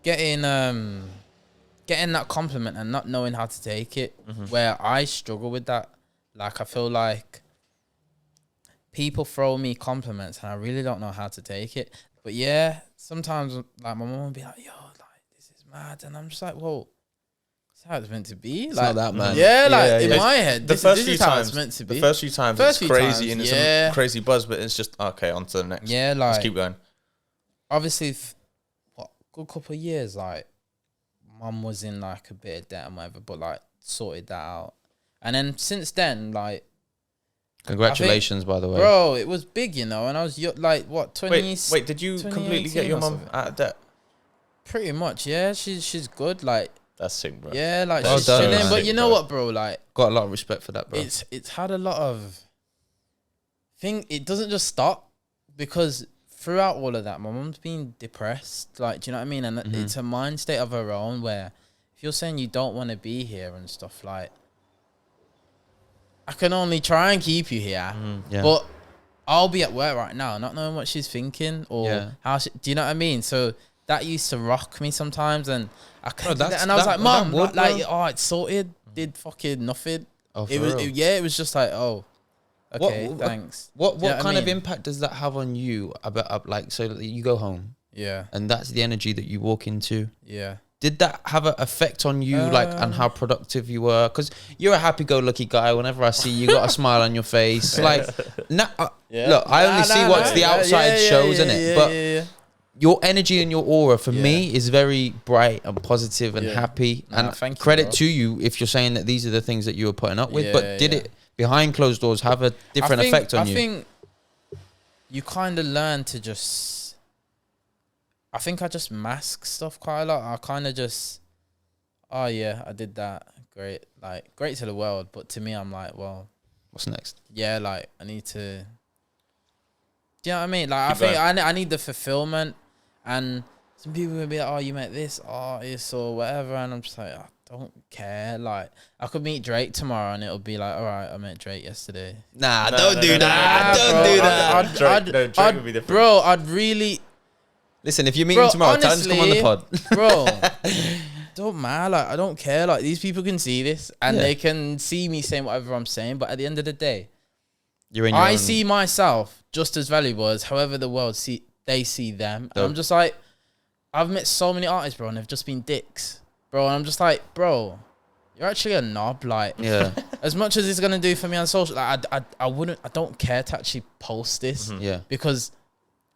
getting that compliment and not knowing how to take it, where I struggle with that. Like, I feel like people throw me compliments and I really don't know how to take it. But yeah, sometimes, like, my mom will be like, yo, like, this is mad. And I'm just like, whoa. How it's meant to be, It's like not that, man. Yeah, like Yeah, in yeah. my head, The this first is few how times, it's meant to be. the first few times First it's few crazy times, and it's yeah. a crazy buzz, but it's just okay. On to the next. Yeah, Let's like keep going. obviously, what, good couple of years, like mum was in like a bit of debt and whatever, but like sorted that out. And then since then, like, Congratulations, by the way. bro, it was big, you know. And I was like, what, 20? Wait, did you completely get 2018 your or mum something? out of debt? Pretty much, yeah. She's good, like, That's sick, bro. yeah, like Well she's done, chilling. man. But you know what, bro, like, Got a lot of respect for that, bro. it's had a lot of thing. It doesn't just stop, because throughout all of that, my mum's been depressed. Like, do you know what I mean? And it's a mind state of her own, where if you're saying you don't want to be here and stuff, like, I can only try and keep you here, Yeah. but I'll be at work right now, not knowing what she's thinking or how she, do you know what I mean? So that used to rock me sometimes, and I couldn't. And I was like, Mum, like, oh, it's sorted. Did fucking nothing. Oh, It was, for real? it was just like, oh, okay, thanks. What Do you know what I kind of mean? impact does that have on you? About like, so that you go home Yeah, and that's the energy that you walk into. yeah. Did that have an effect on you, like, and how productive you were? Because you're a happy-go-lucky guy. Whenever I see you, got a smile on your face. Like, look, I only see what the outside shows, innit? But your energy and your aura, for me, is very bright and positive and happy. And thank you, credit bro. to you if you're saying that these are the things that you were putting up with. Yeah, But did yeah. it, behind closed doors, have a different effect on you? I think you kind of learn to just. I think I just mask stuff quite a lot. I kind of just, oh yeah, I did that. Great, like, great to the world, but to me, I'm like, well, What's next? yeah, like, I need to. Do you know what I mean? Like, Keep I think I need the fulfillment, and some people will be like, oh, you met this artist or whatever, and I'm just like, I don't care. Like, I could meet Drake tomorrow, and it'll be like, all right, I met Drake yesterday. Nah, No, don't no, do no, that. no, Don't no, do no, that. no. Drake would be different. Bro, I'd really. Listen, if you meet Bro, him tomorrow, tell him to come on the honestly, pod. Bro, don't matter. Like, I don't care. Like, these people can see this, and Yeah. they can see me saying whatever I'm saying. But at the end of the day, You're in your I own- see myself just as valuable as however the world they see them. And Dope. I'm just like, I've met so many artists, bro, and they've just been dicks, bro. And I'm just like, bro, you're actually a knob. Like, Yeah, as much as it's gonna do for me on social, like, I don't care to actually post this yeah. because.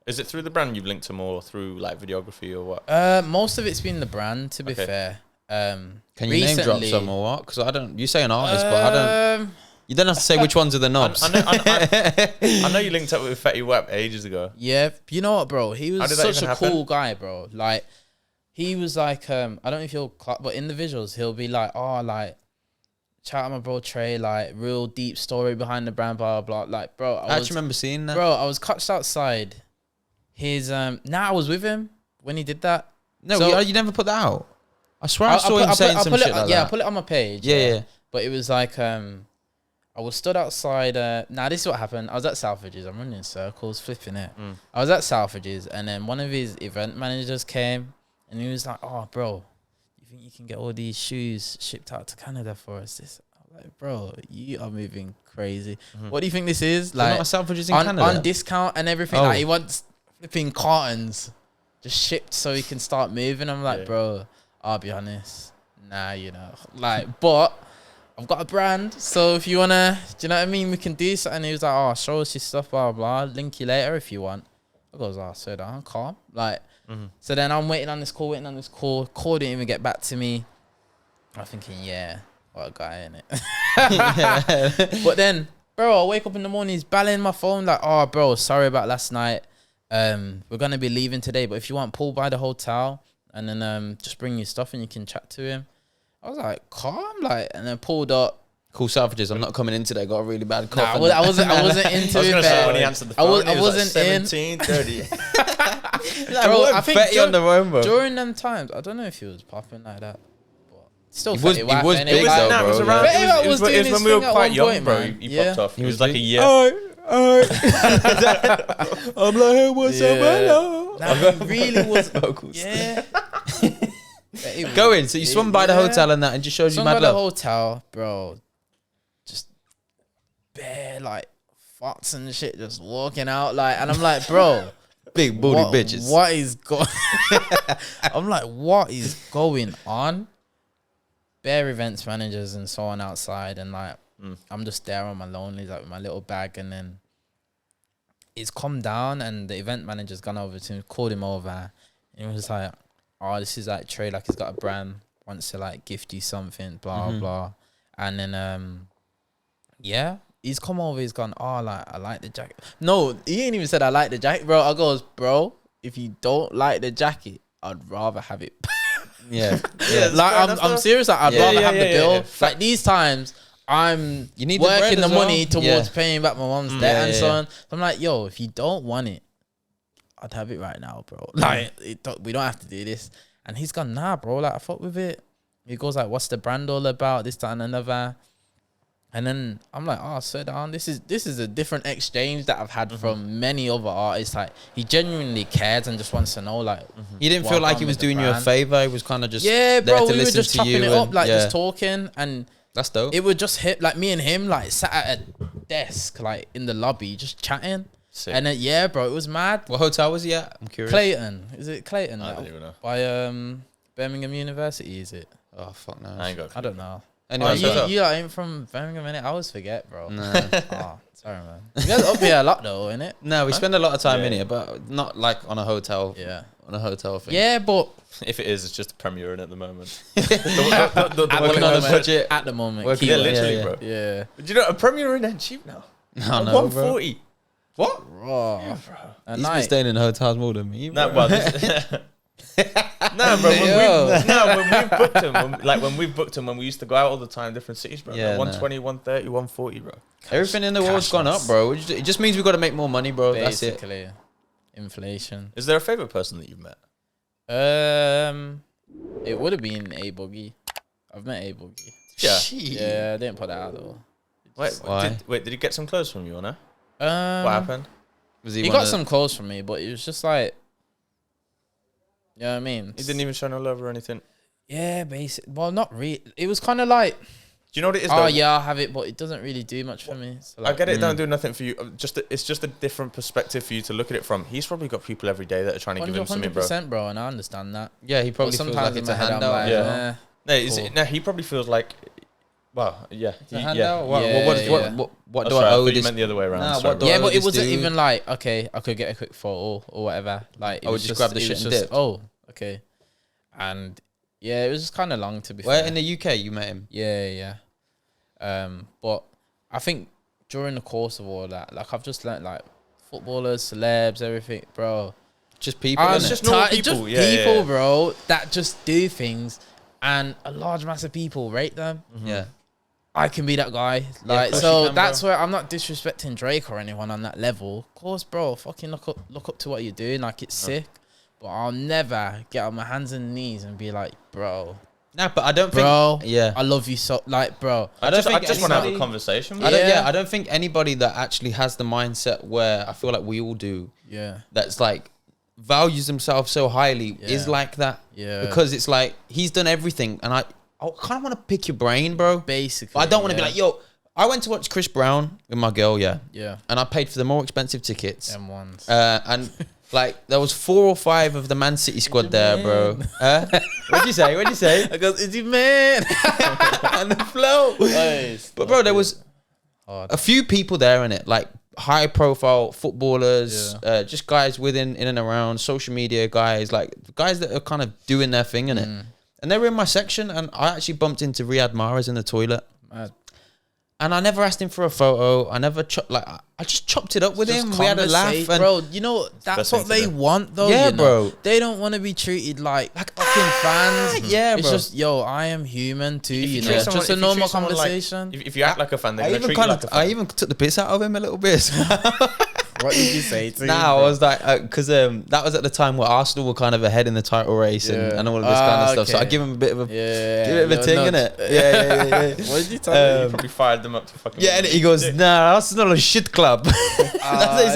Is it through the brand you've linked to more through like videography or what? Most of it's been the brand, to be Okay. fair. Can you name drop recently- some or what? Because I don't. You say an artist, but I don't. You don't have to say which ones are the knobs. I know you linked up with Fetty Wap ages ago. Yeah, you know what, bro? He How was did that such even a happen? cool guy, bro. Like, he was like, I don't know if you'll, but in the visuals, he'll be like, oh, like, shout out my bro Trai, like, real deep story behind the brand, blah, blah, blah. Like, bro, I actually remember seeing that. I was catched outside his, I was with him when he did that. No, So- you never put that out. I swear I saw him saying some shit like yeah, I that. put it on my page. Yeah. But it was like, I was stood outside. Now this is what happened. I was at Selfridges. I'm running in circles, flipping it. I was at Selfridges, and then one of his event managers came, and he was like, "Oh, bro, you think you can get all these shoes shipped out to Canada for us?" I'm like, "Bro, you are moving crazy. What do you think this is? Like, Like, not a Selfridges in on Canada. discount and everything. Oh. Like, he wants flipping cartons just shipped so he can start moving." I'm like, Yeah. "Bro, I'll be honest. Nah, you know, like, but." I've got a brand, so if you wanna, do you know what I mean? We can do something. He was like, "Oh, show us your stuff, blah blah. Link you later if you want." I goes, "Oh, so down, calm." Like, so then I'm waiting on this call. Call didn't even get back to me. I'm thinking, yeah, what a guy, innit? But then, bro, I wake up in the morning, he's balling my phone like, "Oh, bro, sorry about last night. We're gonna be leaving today, but if you want, pull by the hotel and then just bring your stuff and you can chat to him. I was like, calm, like, and then pulled up. Cool savages. I'm not coming in today. Got a really bad Nah, cough. I wasn't into I was it. gonna say when he answered the phone, I wasn't in. 17:30. Bro, I think Betty on the road, bro. during them times, I don't know if he was popping like that, but still, He was Fetty big Wap, though, innit? big Like, though, it was bro. around. Fetty Wap It was was doing when his we were thing at quite one young, point, bro. man. He Yeah. popped off. He was like a big. year. I'm like, hey, what's up, hello? Nah, he really was. Vocals. Yeah. Go in. So you swung by the Yeah. hotel and that, and just showed you Some mad by the love. hotel, bro. Just bare like farts and shit, just walking out like, and I'm like, bro, Big booty bitches. What is going? I'm like, what is going on? Bare events managers and so on outside, and like, I'm just there on my lonely, like with my little bag, and then it's come down, and the event manager's gone over to him, called him over, and he was like, oh, this is like Trai, like he's got a brand, wants to like gift you something, blah blah, and then yeah, he's come over, he's gone, oh, like I like the jacket. No, he ain't even said I like the jacket, bro. I goes, bro, if you don't like the jacket, I'd rather have it. Yeah. Like I'm serious. Like, I'd rather have the bill. yeah. Like these times, I'm You need the bread working the, as well. money towards paying back my mom's debt and so on. So I'm like, yo, if you don't want it, I'd have it right now, bro. Like we don't have to do this. And he's gone, nah, bro. Like I fuck with it. He goes like, what's the brand all about? This, that, and another. And then I'm like, oh, swear down. This is a different exchange that I've had from many other artists. Like he genuinely cares and just wants to know, like, You didn't feel like he was doing you a favor. He was kind of just bro. there to We were listen just to chopping you it up, and- like yeah. just talking, and That's dope. it would just hit like me and him like sat at a desk like in the lobby just chatting. Sick. And then yeah, bro, it was mad. What hotel was he at? I'm curious. Clayton, is it Clayton? I don't even know. By Birmingham University, is it? Oh fuck no. I ain't got. I don't know. Anyway, Oh, you ain't from Birmingham, innit? I always forget, bro. no. Oh, sorry, man. You guys up here a lot though, innit? No, we spend a lot of time Yeah. in here, but not like on a hotel. Yeah. On a hotel thing. Yeah, but If it is, it's just premiering at the moment. Working on a budget. at the moment, Working- Yeah, keyword. literally, yeah. bro. Yeah. Do you know a premiering ain't cheap now? No, no, bro. 140. What? Bro. A He's been night. staying in hotels more than me. No, bro. well, no, bro. When we've booked him, when we've booked him, when we used to go out all the time, different cities, bro. Yeah, Like 120, 130, 140, bro. Everything in the world's gone up, bro. It just means we got to make more money, bro. That's it. Basically, inflation. Is there a favorite person that you've met? It would have been A Boogie. I've met A Boogie. Yeah. Yeah, I didn't put that out though. Wait, Why? did he get some clothes from you or no? What What happened? Was He one got of- some clothes from me, but it was just like, you know what I mean? He didn't even show no love or anything. Yeah, basic. Well, not really. It was kind of like, Do you know what it is? oh though? yeah, I'll have it, but it doesn't really do much for me. So I like, get it. Don't do nothing for you. It's just a different perspective for you to look at it from. He's probably got people every day that are trying to give him something, bro. 100%, bro, and I understand that. Yeah, he But probably feels sometimes like it's in a my head, I'm handout. like, Yeah. eh. No, he probably feels like, well, yeah, It's a handout. What, Yeah, what, yeah. what Oh, do sorry, I I owe thought you this? meant the other way around. Nah, Sorry, what do bro. I Yeah, owe but it this wasn't dude? even like, okay, I could get a quick photo or whatever. Like, I would just grab the it shit was and just, dip. oh, okay. And yeah, it was just kind of long to be Where fair. in the UK you met him? Yeah. But I think during the course of all that, like I've just learnt like footballers, celebs, everything, bro. Just people. I'm innit? just normal just people. Yeah, people, yeah. bro, that just do things, and a large mass of people rate them. Yeah. I can be that guy. of Like, course so you can, that's bro. where I'm not disrespecting Drake or anyone on that level. Of course, bro, fucking look up to what you're doing. Like, it's sick. But I'll never get on my hands and knees and be like, bro, No, but I don't bro, think. Yeah. I love you so. Like, bro, I don't just think want to have a anybody- conversation. With I don't, Yeah. I don't think anybody that actually has the mindset where I feel like we all do, yeah, that's like values themselves so highly, is Yeah. like that. yeah. Because it's like he's done everything, and I kind of want to pick your brain, bro. basically, But I don't want to yeah. be like, yo, I went to watch Chris Brown with my girl, yeah, yeah, and I paid for the more expensive tickets, M1s. and like there was 4 or 5 of the Man City squad there, bro. What'd you say? What'd you say? I goes, is he man? And the flow. But bro, there was Hard. a few people there in it, like high profile footballers, just guys within in and around social media guys, like guys that are kind of doing their thing in it. And they were in my section, and I actually bumped into Riyad Mahrez in the toilet. Mad. And I never asked him for a photo. I never I just chopped it up with him. We had a laugh, and bro. You know that's what they want, though. Yeah, you know? bro. They don't want to be treated like fucking fans. Yeah, it's bro. just I am human too. You know, treat it's someone- just a if you normal treat someone conversation. If you act like a fan, they're I gonna even treat you like a fan. I even took the piss out of him a little bit. What did you say to him? Nah, I was like, because that was at the time where Arsenal were kind of ahead in the title race and all of this kind of stuff. So I give him a bit of a give it a bit of a ting, innit? Yeah. What did you tell him? You probably fired them up to fucking. Yeah, and he goes, nah, Arsenal a shit club. Is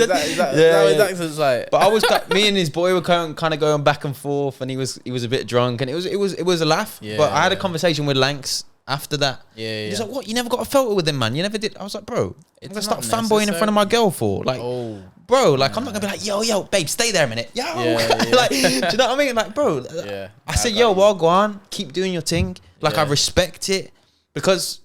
that his accent's like? But I was me and his boy were kind of going back and forth, and he was a bit drunk, and it was a laugh. Yeah, but I had a conversation with Lanks after that. Yeah. He's like, what? You never got a photo with him, man? You never did. I was like, bro, I'm gonna start not fanboying in front of my girl for like. Oh. Bro, like I'm not gonna be like, yo, babe, stay there a minute. Yo, like, do you know what I mean? Like, bro, Yeah. I said, yo, well, go on, keep doing your thing. Like, I respect it because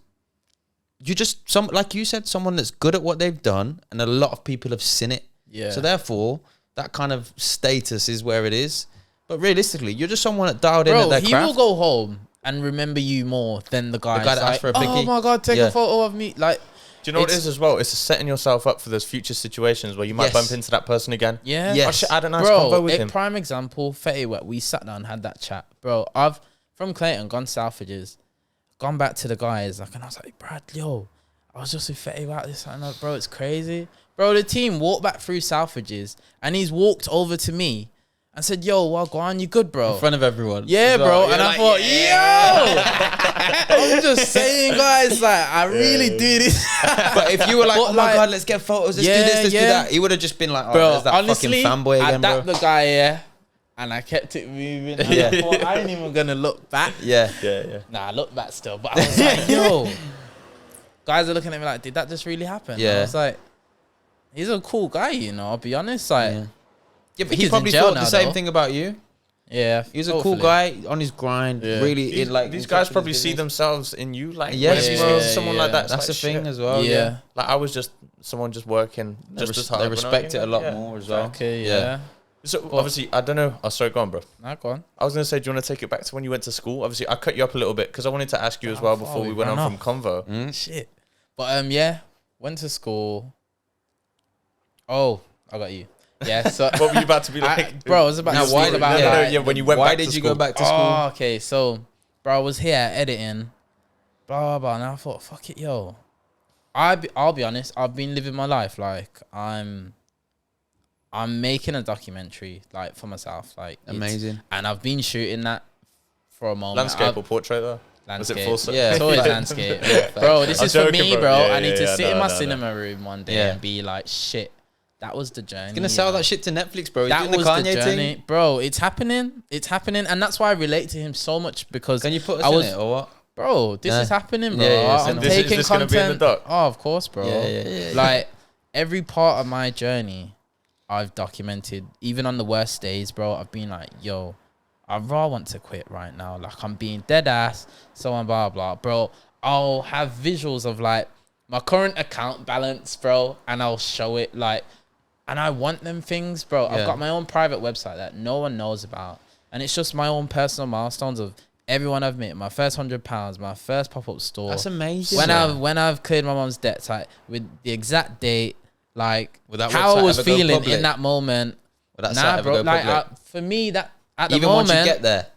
you just like you said, someone that's good at what they've done, and a lot of people have seen it. Yeah. So therefore, that kind of status is where it is. But realistically, you're just someone that dialed in at their he craft. will go home and remember you more than the guy that asked for a oh picky. my god, take a photo of me. Like, Do you know what it is as well? It's setting yourself up for those future situations where you might bump into that person again. yeah, Yes. I should add a nice bro. convo with him. Prime example, Fetty Wet. We sat down, had that chat, bro. I've from Clayton gone Selfridges, gone back to the guys, like, and I was like, Brad, yo, I was just with Fetty Wet this and that, bro. It's crazy, bro. The team walked back through Selfridges, and he's walked over to me and said, yo, well, go on, you good, bro? in front of everyone. Yeah, So bro. you're And like, I thought, yo, I'm just saying, guys, like, I really do this. But if you were like, But oh my like- god, let's get photos, let's do this, let's do that, he would have just been like, oh, Bro, there's that honestly, fucking fanboy I again, dapped bro. the guy here, and I kept it moving. And I thought, I ain't even gonna look back. Yeah. Nah, I look back still, but I was like, yo, guys are looking at me like, did that just really happen? Yeah. I was like, he's a cool guy, you know. I'll be honest, like, Yeah, but He's he in probably jail thought now, the same though. thing about you. yeah, He was a cool guy on his grind, Yeah. really in like These in guys touch with probably his see business. themselves in you. Like, Yes, whenever you bro. speak to someone like that, it's That's the like, thing shit. as well. Yeah. Like, I was just someone just working just as hard. They but respect it a lot yeah. more as well. Okay, yeah. So obviously, I don't know. Oh, sorry, go on, bro. Nah, go on. I was gonna say, do you want to take it back to when you went to school? Obviously, I cut you up a little bit because I wanted to ask you as well before we went ran on from convo. Shit. But yeah, went to school. Oh, I got you. Yeah, so What were you about to be like? bro, I was about Now, to why speak did- about yeah, like, yeah, when you went Why back did to you school. go back to school? Oh, okay. So, bro, I was here editing, blah blah blah, and I thought, fuck it, yo. I'll be honest. I've been living my life like I'm making a documentary like for myself, like Amazing. and I've been shooting that for a moment. Landscape or portrait though? Was it Landscape. full set? Yeah. It's always landscape, bro. This I'm is for joking, me, bro. bro. Yeah, I need to yeah, sit in no, my no, cinema room one day Yeah. and be like, shit, that was the journey. He's gonna sell that shit to Netflix, bro. He's That doing the was the Kanye journey, thing. bro. It's happening. It's happening, and that's why I relate to him so much because Can you put us I was, in it or what? bro. This Nah. is happening, bro. Yeah, yeah, I'm so this- is taking this gonna be in the content. doc? Oh, of course, bro. Yeah. Like every part of my journey, I've documented. Even on the worst days, bro. I've been like, yo, I raw want to quit right now. Like I'm being dead ass. So on, blah blah, bro. I'll have visuals of like my current account balance, bro, and I'll show it like, and I want them things, bro. Yeah. I've got my own private website that no one knows about, and it's just my own personal milestones of everyone I've met. My first £100, my first pop-up store. That's amazing. When I've cleared my mom's debts, like with the exact date, like Would that how I website was ever go feeling public? in that moment. Would that site Nah, ever bro. go Like public? for me, that at the Even moment. once you get there.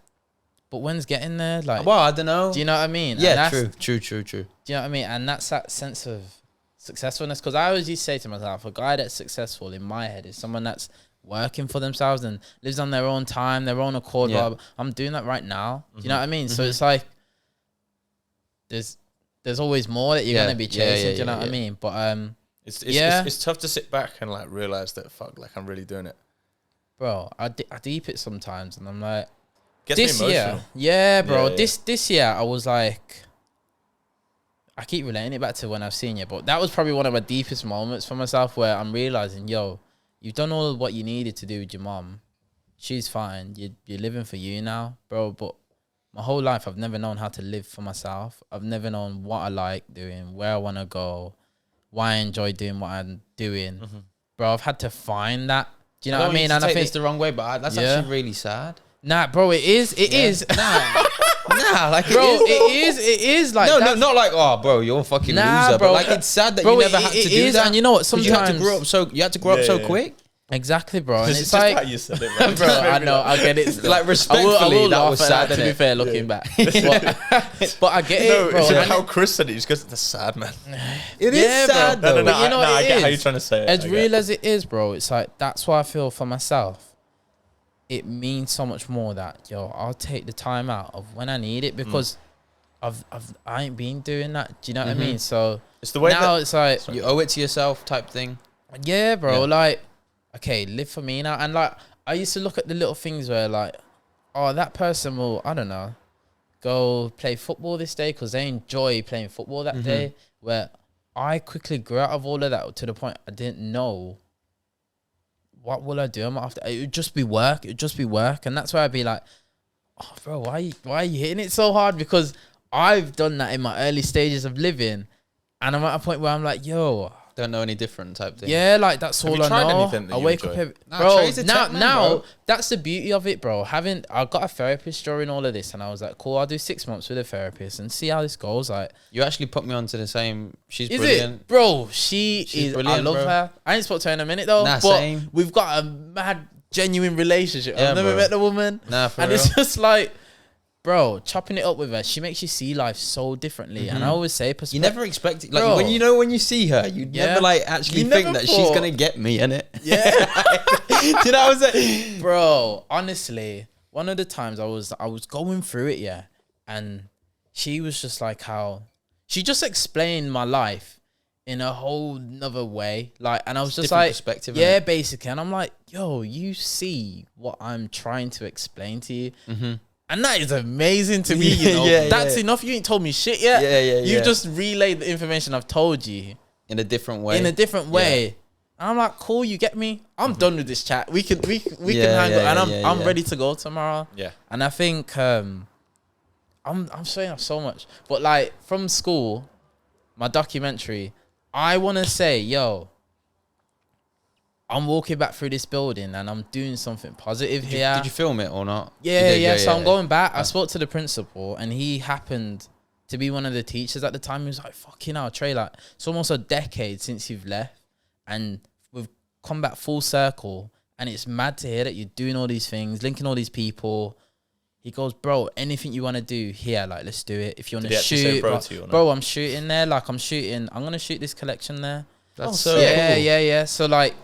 But when's getting there? Like, Well, I don't know. do you know what I mean? Yeah, And that's- true. Do you know what I mean? And that's that sense of successfulness. Because I always used to say to myself, a guy that's successful in my head is someone that's working for themselves and lives on their own time, their own accord. Yeah. Blah, blah. I'm doing that right now. Do you know what I mean? So it's like there's always more that you're Yeah. gonna be Yeah, chasing. yeah, do you know yeah, what I mean? But It's tough to sit back and like realize that fuck, like I'm really doing it. bro, I deep it sometimes, and I'm like, Gets me this emotional. year, yeah, bro. Yeah, yeah. This year, I was like, I keep relating it back to when I've seen you, but that was probably one of my deepest moments for myself where I'm realizing, yo, you've done all of what you needed to do with your mom. She's fine. You're living for you now, bro. But my whole life, I've never known how to live for myself. I've never known what I like doing, where I want to go, why I enjoy doing what I'm doing, bro. I've had to find that. Do you know what I mean? And I think think it's the wrong way, but that's Yeah. actually really sad. Nah, bro, it is. It is. Nah, Nah, like bro, it is like no, not like bro, you're a fucking loser. bro, but like it's sad that bro, you never had to do that. And you know what? Sometimes you had to grow up so quick. Exactly, bro. And It's it's just like, how you said it, man. bro, I know, I get it. Still. Like respectfully, I will that laugh was at sad. that, to be fair, looking back. But I get it, bro. It's how Chris said it. Just goes, that's sad, man. It is sad, No, though. But you know what I it get how is? you're trying to say it. As real as it is, bro, it's like that's why I feel for myself. It means so much more that I'll take the time out of when I need it because I ain't been doing that. Do you know what I mean? So It's the way now that it's like You owe it to yourself, type thing. yeah, bro. Yeah. Like okay, live for me now. And like I used to look at the little things where like, oh, that person will, I don't know, go play football this day because they enjoy playing football that day. Where I quickly grew out of all of that to the point I didn't know what will I do after. It would just be work. It would just be work. And that's where I'd be like, oh, bro, why are you hitting it so hard? Because I've done that in my early stages of living. And I'm at a point where I'm like, Don't know any different type thing. yeah, like that's Have all you I tried know. anything that I you wake enjoy? up, Nah, bro. Trai's a tech man, bro. That's the beauty of it, bro. I got a therapist during all of this, and I was like, cool. I'll do 6 months with a therapist and see how this goes. Like, You actually put me onto the same. She's is brilliant. it, bro? She's I brilliant, love bro. her. I ain't spoke to her in a minute though, Nah, but same. we've got a mad, genuine relationship. Yeah, I've never bro. met the woman, Nah, for and real. it's just like, bro, chopping it up with her. She makes you see life so differently, and I always say, You never expect it. Like Bro. when you see her, you Yeah. never like actually You think never that she's thought- gonna get me, innit? yeah. Do you know what I'm saying? Bro, honestly, one of the times I was going through it, yeah, and she was just like how she just explained my life in a whole nother way, like, and I was just Different like, perspective, yeah, innit? basically, and I'm like, yo, you see what I'm trying to explain to you, and that is amazing to me. You know, Yeah, that's yeah. enough. You ain't told me shit yet. Yeah. You've just relayed the information I've told you In a different way. in a different way. And I'm like, cool, you get me? I'm done with this chat. We can hang out, and I'm ready to go tomorrow. Yeah. And I think I'm showing off so much. But like from school, my documentary, I wanna say, I'm walking back through this building and I'm doing something positive here. Did you film it or not? Yeah, You did, So I'm going back. I spoke to the principal, and he happened to be one of the teachers at the time. He was like, fucking hell, Trai, like, it's almost a decade since you've left, and we've come back full circle, and it's mad to hear that you're doing all these things, linking all these people. He goes, bro, anything you want to do here, like, let's do it. If you want to shoot, bro to you or not? bro, I'm shooting there. Like, I'm going to shoot this collection there. That's so Yeah, cool. yeah. So, like,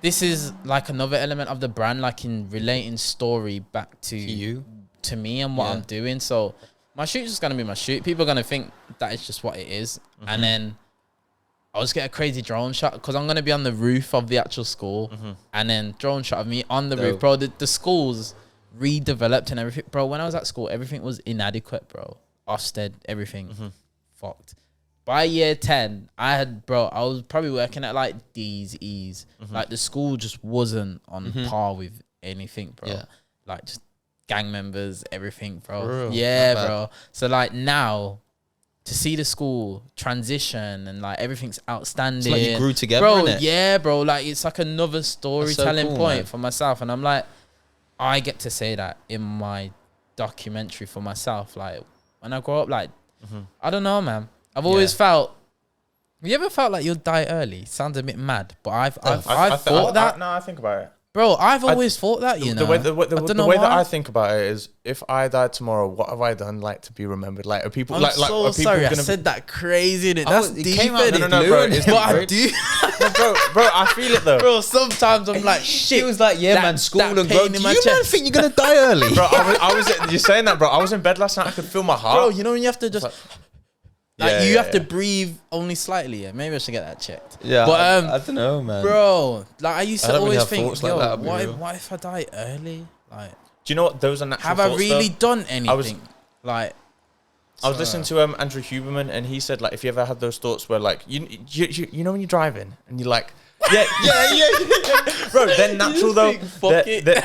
this is like another element of the brand, like in relating story back to you, to me and what Yeah. I'm doing. So my shoot is just gonna be my shoot. People are gonna think that is just what it is. And then I'll just get a crazy drone shot because I'm gonna be on the roof of the actual school, and then drone shot of me on the roof, bro. The school's redeveloped and everything, bro. When I was at school, everything was inadequate, bro. Ofsted, everything fucked. By year 10, I was probably working at like D's, E's. Like the school just wasn't on par with anything, bro. Yeah. Like just gang members, everything, bro. For real? Yeah, Not bad. bro. So like now, to see the school transition and like everything's outstanding. It's like you grew together, bro. innit? Yeah, bro. Like it's like another storytelling cool, point man. for myself, and I'm like, I get to say that in my documentary for myself. Like when I grow up, like I don't know, man. I've always felt. You ever felt like you'll die early? Sounds a bit mad, but I've thought that. No, I think about it. Bro, I've always thought that, you know. The way, the way that why. I think about it is, if I died tomorrow, what have I done like to be remembered? Like, are people I'm like so are people sorry. I gonna said that crazy. Innit? Oh, That's it deep. came out innit? No, bro, it's but not, I bro. do, bro, I feel it though. bro. Sometimes I'm like, shit. He was like, yeah, that- man, school that and pain bro. in Do you my man chest. think you're gonna die early? Bro, I was you're saying that, bro. I was in bed last night. I could feel my heart. Bro, you know when you have to just. Yeah, you yeah, have to yeah. breathe only slightly. Yeah, maybe I should get that checked. Yeah, but I don't know, man. bro, like I used I to don't really always have think, thoughts like yo, that, I'll be what real. if I die early? Like, Do you know what? Those are natural have I thoughts, really though. done anything? Like, I was listening to Andrew Huberman, and he said like, if you ever had those thoughts where like you know when you're driving and you're like, yeah, bro, they're natural though. Fuck They're- it. they're-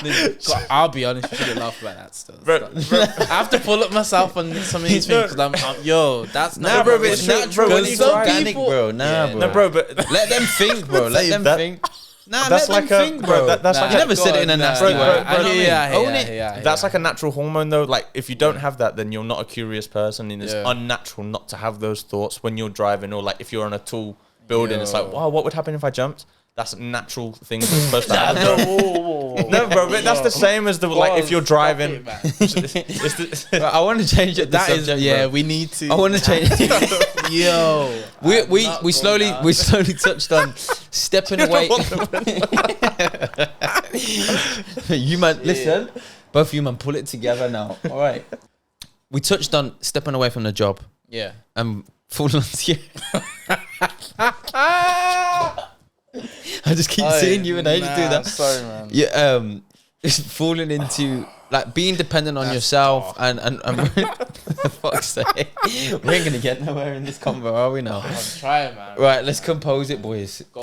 God, I'll be honest, you shouldn't laugh about that stuff. Bro, I have to pull up myself on some of these things because that's Nah, not bro, what it's it is. natural. Bro, When you some organic, people- bro. Nah, Yeah, bro. no, bro, but Let them think, bro. Let them that. think. Nah, that's let like them a think, bro. That's you like never said it in a nasty way. Own it. That's like a natural hormone though. Like if you don't have that, then you're not a curious person, and it's unnatural not to have those thoughts when you're driving, or like if you're on a tall building. It's like, wow, what would happen if I jumped? That's a natural thing that's supposed to happen. No, bro, but that's the same as the like if you're driving. I want to change it. That is, we need to. I want to change it. Yo, we slowly touched on stepping away. You man, listen, both of you man, pull it together now. All right, we touched on stepping away from the job. Yeah, and falling onto you. I just keep seeing you and I just do that. Sorry, man. Yeah, falling into like being dependent on yourself and for fuck's sake, we ain't gonna get nowhere in this convo, are we now? I'm trying, man. Right, let's compose it, boys. Go.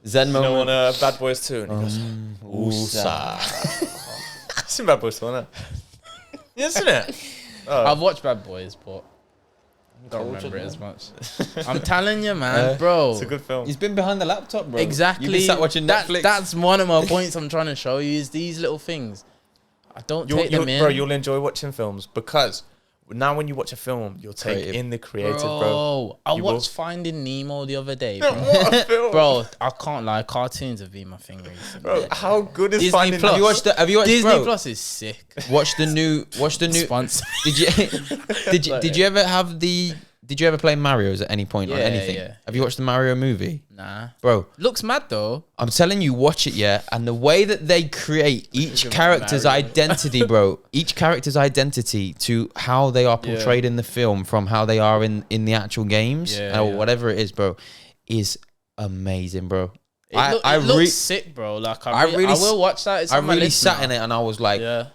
Zen moment. You know, on Bad Boys 2, and he goes, "Oosa." I've seen Bad Boys 2, isn't it? Isn't it? I've watched Bad Boys, but I don't remember it as much. I'm telling you, man, bro. It's a good film. He's been behind the laptop, bro. Exactly. You've been sat watching Netflix. That's one of my points I'm trying to show you is these little things. I don't take them in. Bro, you'll enjoy watching films because now when you watch a film, you'll take in the creative, bro. I watched Finding Nemo the other day, bro. What a film. Bro, I can't lie. Cartoons have been my thing recently. Bro, how good is Disney Finding Plus. Nemo? Have you watched Disney Plus is sick. Watch the new Sponsor. Did you ever play Mario's at any point on anything? Yeah. Have you watched the Mario movie? Nah. Bro, Looks mad though. I'm telling you, watch it, yeah. And the way that they create each character's identity, bro, each character's identity to how they are portrayed in the film from how they are in the actual games or whatever it is, bro, is amazing, bro. It looks sick, bro. Like I will watch that. It's I on my really list sat now. in it and I was like, Yeah.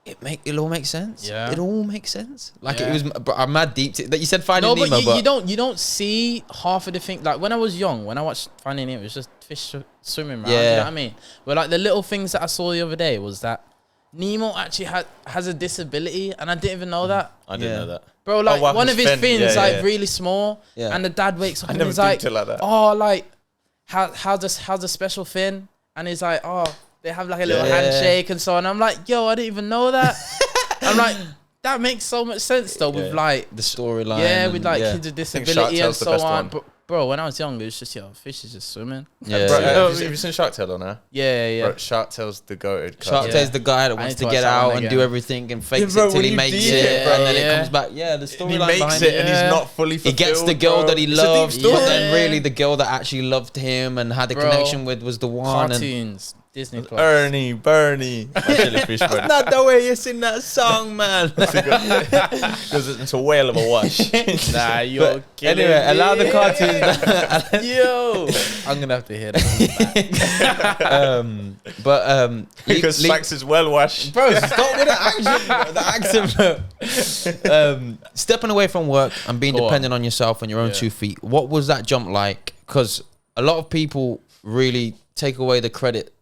It all makes sense. Yeah. It all makes sense. Like it was, but I'm mad deep. That you said Finding Nemo, but you don't see half of the thing. Like when I was young, when I watched Finding Nemo, it was just fish swimming around. You know what I mean? But like the little things that I saw the other day was that Nemo actually has a disability, and I didn't even know that. I didn't know that. Bro, like one of his fins really small, and the dad wakes up and he's like, "Oh, like how's the special fin?" And he's like, "Oh." They have like a little handshake and so on. I'm like, yo, I didn't even know that. I'm like, that makes so much sense though with like the storyline. Yeah, with like kids with disability and so on. Bro, when I was young, it was just fish is just swimming. Yeah. Bro, have you seen Shark Tale on there? Yeah. Bro, Shark Tale's the goated. Shark Tale's the guy that wants to get out and do everything and fakes it till he makes it, and then it comes back. Yeah, the storyline. He makes it and he's not fully fulfilled. He gets the girl that he loves, but then really the girl that actually loved him and had a connection with was the one. Cartoons. Disney Plus. Bernie. That's not the way you sing that song, man. Because it's a whale of a wash. Nah, you're kidding anyway, me. allow the cartoons. Yo, I'm gonna have to hear that. Because Sax is well washed. Bro, stop with the accent, bro. Stepping away from work and being dependent on yourself and your own 2 feet. What was that jump like? Because a lot of people really take away the credit.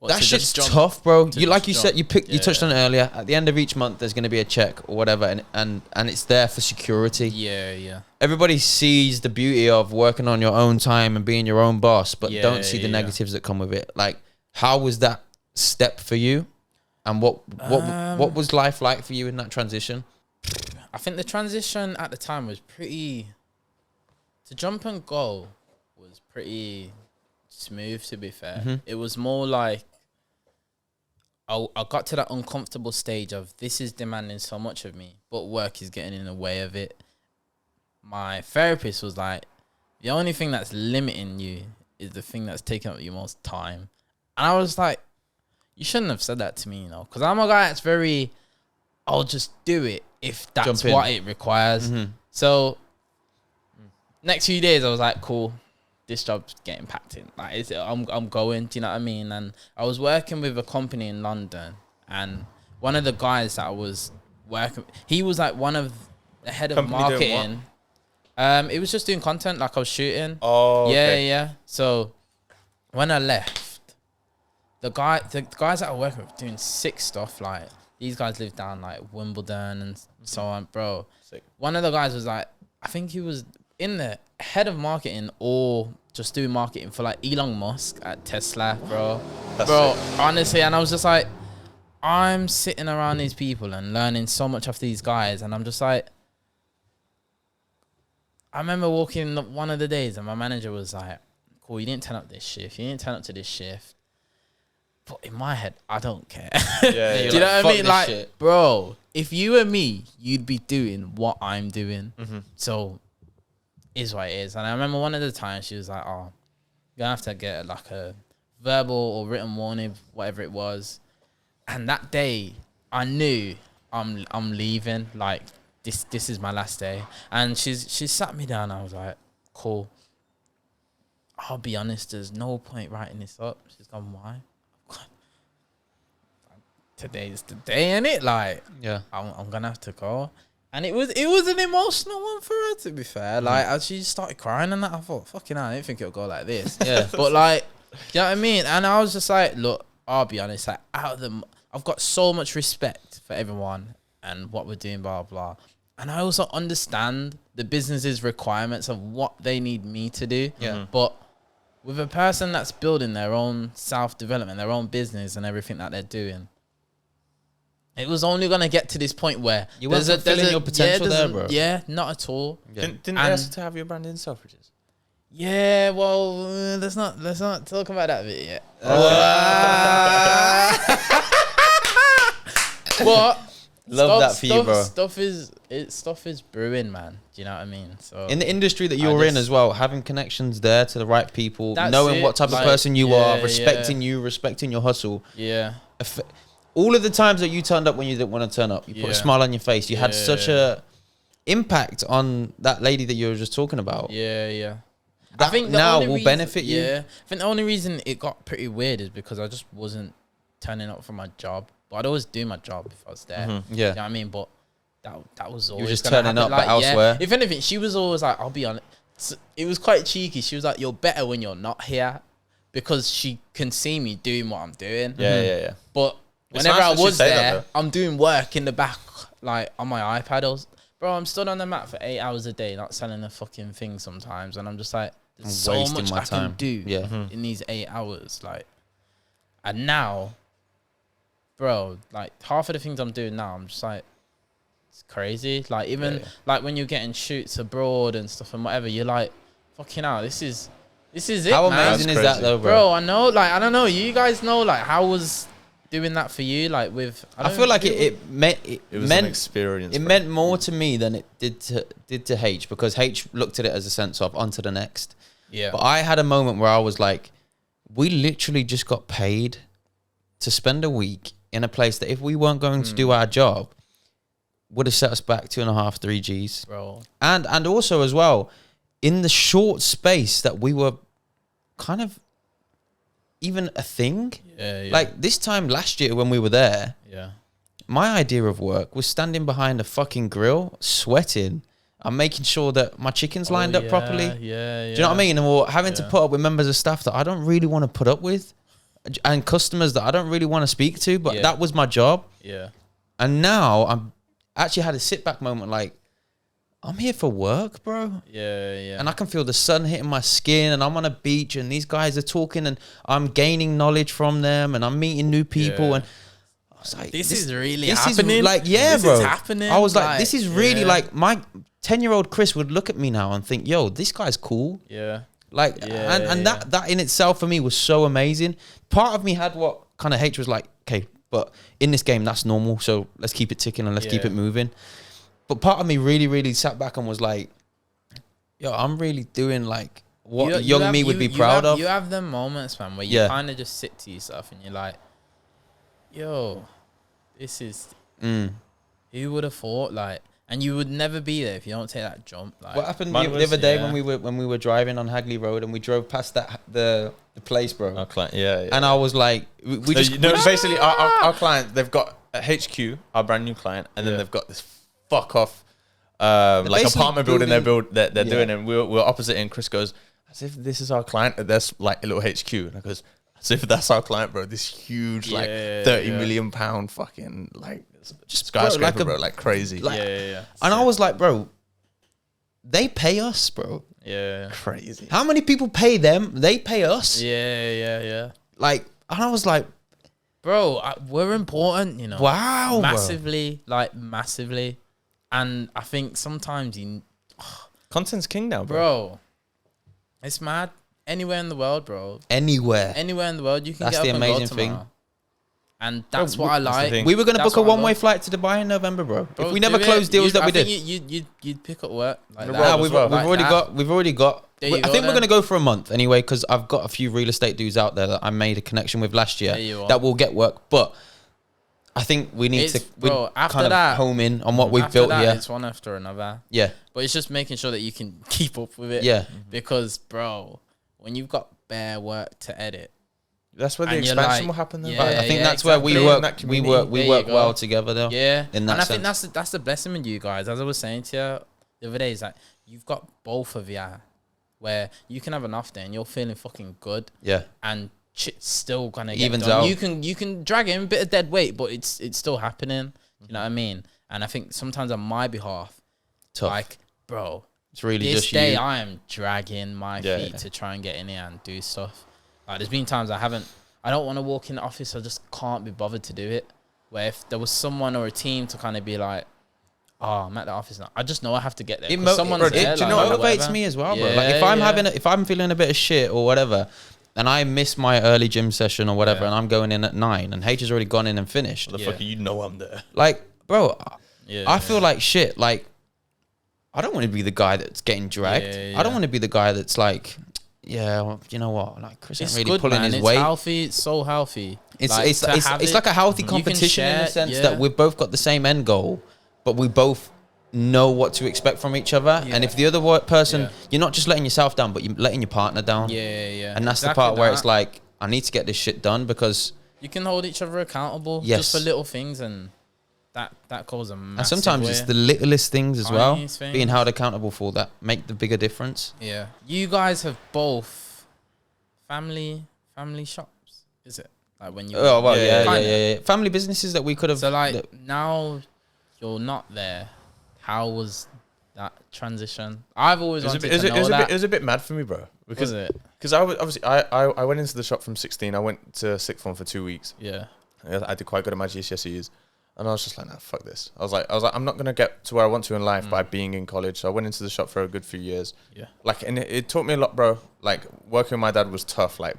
That shit's tough, bro. You said, you touched on it earlier. At the end of each month, there's going to be a check or whatever, and it's there for security. Yeah. Everybody sees the beauty of working on your own time and being your own boss, but don't see the negatives that come with it. Like, how was that step for you, and what was life like for you in that transition? I think the transition at the time was pretty. To jump and go was pretty smooth. To be fair, it was more like. I got to that uncomfortable stage of this is demanding so much of me, but work is getting in the way of it. My therapist was like, the only thing that's limiting you is the thing that's taking up your most time. And I was like, you shouldn't have said that to me, because I'm a guy that's very, I'll just do it if that's what it requires. So next few days I was like, cool. This job's getting packed in. Like, I'm going. Do you know what I mean? And I was working with a company in London, and one of the guys that I was working, he was like one of the head of marketing. It was just doing content, like I was shooting. Oh, okay. Yeah. So when I left, the guys that I work with were doing sick stuff. Like these guys live down like Wimbledon and so on, bro. Sick. One of the guys was like, I think he was in the head of marketing or just doing marketing for like Elon Musk at Tesla, bro. That's Bro, sick. honestly, and I was just like, I'm sitting around these people and learning so much of these guys, and I'm just like, I remember walking one of the days and my manager was like, cool, you didn't turn up this shift, you didn't turn up to this shift. But in my head, I don't care. Yeah, Do you know what I fuck mean? this Like, shit. bro, if you were me, you'd be doing what I'm doing. So, is what it is. And I remember one of the times she was like, oh, you're going to have to get like a verbal or written warning, whatever it was. And that day, I knew I'm leaving. Like, this is my last day. And she sat me down. I was like, cool. I'll be honest, there's no point writing this up. She's gone, why? Today's the day, innit? Like, Yeah. I'm gonna have to go. And it was an emotional one for her, to be fair. Like, as she started crying and that, I thought, fucking hell, I didn't think it would go like this. Yeah. But like, you know what I mean? And I was just like, look, I'll be honest, like, I've got so much respect for everyone and what we're doing, blah, blah. And I also understand the business's requirements of what they need me to do. Yeah. But with a person that's building their own self-development, their own business and everything that they're doing, it was only going to get to this point where You weren't fulfilling your potential there, bro. Yeah, not at all. Yeah. Didn't they ask to have your brand in Selfridges? Yeah, well, let's not talk about that bit yet. But Love that for you, bro. Stuff is brewing, man. Do you know what I mean? So In the industry that you're in as well, having connections there to the right people, That's knowing it, what type like, of person you yeah, are, respecting you, respecting your hustle. yeah, All of the times that you turned up when you didn't want to turn up, you put a Yeah. smile on your face. You had Yeah. such a impact on that lady that you were just talking about. yeah. That I think the now only will reason- benefit you. Yeah, I think the only reason it got pretty weird is because I just wasn't turning up for my job. But I'd always do my job if I was there. Yeah. You know what I mean? But that was always just gonna turning happen. up, but elsewhere. If anything, she was always like, I'll be honest. It was quite cheeky. She was like, you're better when you're not here, because she can see me doing what I'm doing. Yeah. But It's whenever nice I that she was say that, there, though. I'm doing work in the back, like on my iPad. Bro, I'm stood on the mat for 8 hours a day, not selling a fucking thing sometimes. And I'm just like, there's I'm so wasting much my I can time. do Yeah. in these 8 hours. Like, and now, bro, like half of the things I'm doing now, I'm just like, it's crazy. Like, even like when you're getting shoots abroad and stuff and whatever, you're like, fucking hell, this is it, How man. amazing is That's that crazy. though, Bro, I know, like, I don't know. You guys know, like, how was doing that for you? Like, with I feel like it It was an meant experience. it bro. meant more to me than it did to H, because H looked at it as a sense of on to the next. yeah, But I had a moment where I was like, we literally just got paid to spend a week in a place that if we weren't going to do our job, would have set us back 2.5, 3 Gs. bro. And also as well, in the short space that we were kind of even a thing. Yeah. Like this time last year when we were there, yeah. my idea of work was standing behind a fucking grill, sweating. I'm making sure that my chicken's lined up properly. Yeah. Do you know what I mean? Or having to Yeah. put up with members of staff that I don't really want to put up with, and customers that I don't really want to speak to, but Yeah. that was my job. Yeah. And now I'm actually had a sit back moment, like, I'm here for work, bro. Yeah. And I can feel the sun hitting my skin, and I'm on a beach, and these guys are talking, and I'm gaining knowledge from them, and I'm meeting new people. Yeah. And I was like, This is really this happening. Is like, yeah, This bro. is happening. I was like, Like, this is really yeah. like my 10-year-old Chris would look at me now and think, yo, this guy's cool. Yeah. Like, Yeah, and that in itself for me was so amazing. Part of me had what kind of H was like, okay, but in this game, that's normal. So let's keep it ticking and let's keep Yeah. it moving. But part of me really, really sat back and was like, yo, I'm really doing like what young me would be proud of. You have them moments, man, where you Yeah. kind of just sit to yourself and you're like, yo, this is, Mm. who would have thought, like, and you would never be there if you don't take that jump. Like, What happened Mine the was- other day yeah. when we were driving on Hagley Road and we drove past the place, bro? Our client, yeah. And I was like, we just basically our client, they've got a HQ, our brand new client, and then Yeah. they've got this fuck off like basically apartment building they're Yeah. doing, and we're opposite. And Chris goes, as if this is our client, that's like a little HQ, and I goes, as if that's our client, bro. This huge like Yeah, 30 yeah. million pound fucking like Just skyscraper, like a- bro, like crazy. like- yeah. And I was like, bro, they pay us, bro. Yeah. Crazy. How many people pay them? They pay us. Yeah. Like, and I was like, Bro, we're important, you know. wow, massively, massively. And I think sometimes Content's king now, bro. It's mad. Anywhere in the world, bro. Anywhere In the world, you can That's get the up amazing and go thing. tomorrow. And that's what I that's the like. thing. We were going to That's book a what I one-way love. flight to Dubai in November, bro. Bro, If we never do closed it. deals that I we did. think you'd pick up work like The that. road Nah, as well. we've already got. There you I go think we're then. going to go for a month anyway, because I've got a few real estate dudes out there that I made a connection with last year There you are. that will get work. But I think we need Bro, to after kind of that, home in on what we've after built that, here. It's one after another. Yeah, But it's just making sure that you can keep up with it. yeah. Because, bro, when you've got bare work to edit, That's where the And you're expansion like, will happen. Then. yeah, I think that's exactly. where we In that work. community. We There work you go. well together, though. yeah. In that And I think sense. that's the blessing with you guys. As I was saying to you the other day, is like you've got both of you where you can have an off day and you're feeling fucking good, Yeah, and shit's still gonna get Evens done. out. You can drag in a bit of dead weight, but it's still happening. You know what I mean? And I think sometimes on my behalf, tough. like, bro, It's really this just day you. I am dragging my Yeah, feet yeah. to try and get in here and do stuff. Like, there's been times I don't want to walk in the office. I just can't be bothered to do it. Where if there was someone or a team to kind of be like, oh, I'm at the office now, I just know I have to get there. It 'cause someone's there. do you know like, what motivates whatever. me as well, bro? Yeah, Like if I'm feeling a bit of shit or whatever, and I miss my early gym session or whatever, Yeah. and I'm going in at 9, and H has already gone in and finished. Motherfucker, you know I'm there. Like, bro, Yeah, I feel like shit. Like, I don't want to be the guy that's getting dragged. Yeah, I don't yeah. want to be the guy that's like, yeah, well, you know what? Like, Chris ain't it's really good, pulling man. his It's weight. healthy. It's so healthy. It's Like, to have it's it, like a healthy you can competition in the share, sense yeah. that we've both got the same end goal, but we both know what to expect from each other. Yeah. And if the other person, Yeah. you're not just letting yourself down, but you're letting your partner down. Yeah. And that's the Exactly part where that. it's like, I need to get this shit done because, you can hold each other accountable Yes. just for little things, and that goes a massive and sometimes way. it's the littlest things as well, Tiniest things. being held accountable for that make the bigger difference. Yeah, you guys have both family shops, is it? Like when you Oh, well, yeah. Kinda. Family businesses that we could have. So like now you're not there. How was that transition? I've always wanted to know that. It was a bit mad for me, bro. Was it? Because I was obviously I went into the shop from 16. I went to sixth form for 2 weeks. Yeah. I did quite good at my GCSEs, and I was just like, nah, fuck this. I was like, I'm not gonna get to where I want to in life by being in college. So I went into the shop for a good few years. Yeah. Like, and it taught me a lot, bro. Like, working with my dad was tough. Like,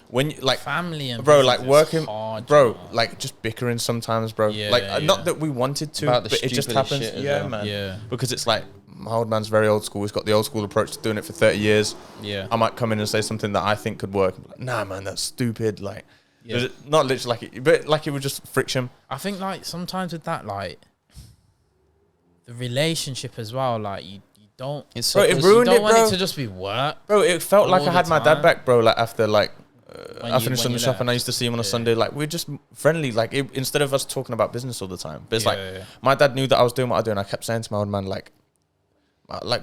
when you like Family and bro, business like is working, hard, bro, you know. like just bickering sometimes, bro. Yeah, like, yeah. not that we wanted to, About the but it just stupidest happens. shit as Yeah, well. man. Yeah. Because it's like my old man's very old school. He's got the old school approach to doing it for 30 years. Yeah. I might come in and say something that I think could work. Like, nah, man, that's stupid. Like, Yeah. it was not literally like it, but like it was just friction. I think like sometimes with that, like the relationship as well, like you don't It's Bro, so, it it's- ruined you don't it, want bro. it to just be work. Bro, it felt like All I had the my dad time. back, bro. Like after like When I you- finished when on the you shop and I left. used to see him on a Yeah. Sunday. Like we're just friendly. Like instead of us talking about business all the time. But it's like Yeah. my dad knew that I was doing what I was doing. I kept saying to my old man like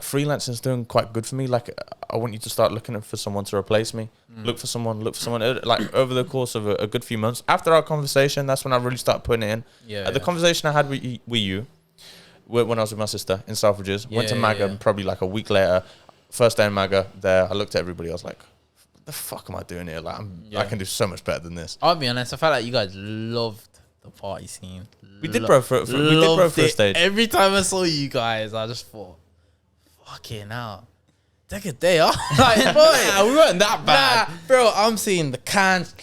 freelancing's doing quite good for me. Like I want you to start looking for someone to replace me. Look for someone. Like over the course of a good few months after our conversation, that's when I really started putting it in. Yeah. The conversation I had with you when I was with my sister in Selfridges, went to Yeah, MAGA yeah. probably like a week later. First day in MAGA there, I looked at everybody. I was like, "What the fuck am I doing here? Like, I Yeah. can do so much better than this." I'll be honest, I felt like you guys loved the party scene. We did, bro, for a stage. Every time I saw you guys, I just thought, fucking hell. Take a day off. Like, boy, we weren't that bad. nah, bro, I'm seeing the cans,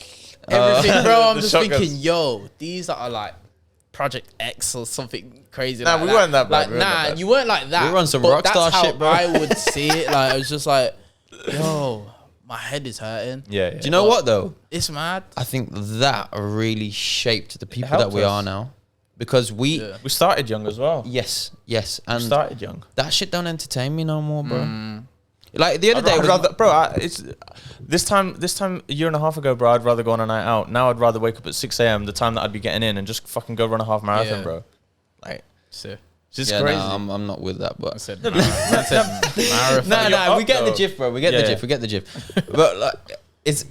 everything, bro. I'm The just shotguns. thinking, yo, these are like Project X or something crazy. Nah, like we weren't that bad. Like, We weren't that nah, bad. you weren't like that. We were on some but rockstar that's how shit, bro. I would see it. Like, I was just like, yo, my head is hurting. Yeah. Do you know what though? It's mad. I think that really shaped the people that helped we us. are now, because we, Yeah. We started young as well. yes, We and started young. that shit don't entertain me no more, bro. Like the other day, I'd was- rather, bro. It's this time a year and a half ago, bro. I'd rather go on a night out. Now I'd rather wake up at 6 a.m. the time that I'd be getting in and just fucking go run a half marathon, Yeah. bro. Like, So, it's just yeah, crazy. nah, I'm not with that, I but said, I said marathon. nah, You're we up, get the though. gif, bro. We get the Yeah. gif. We get the gif. But like, it's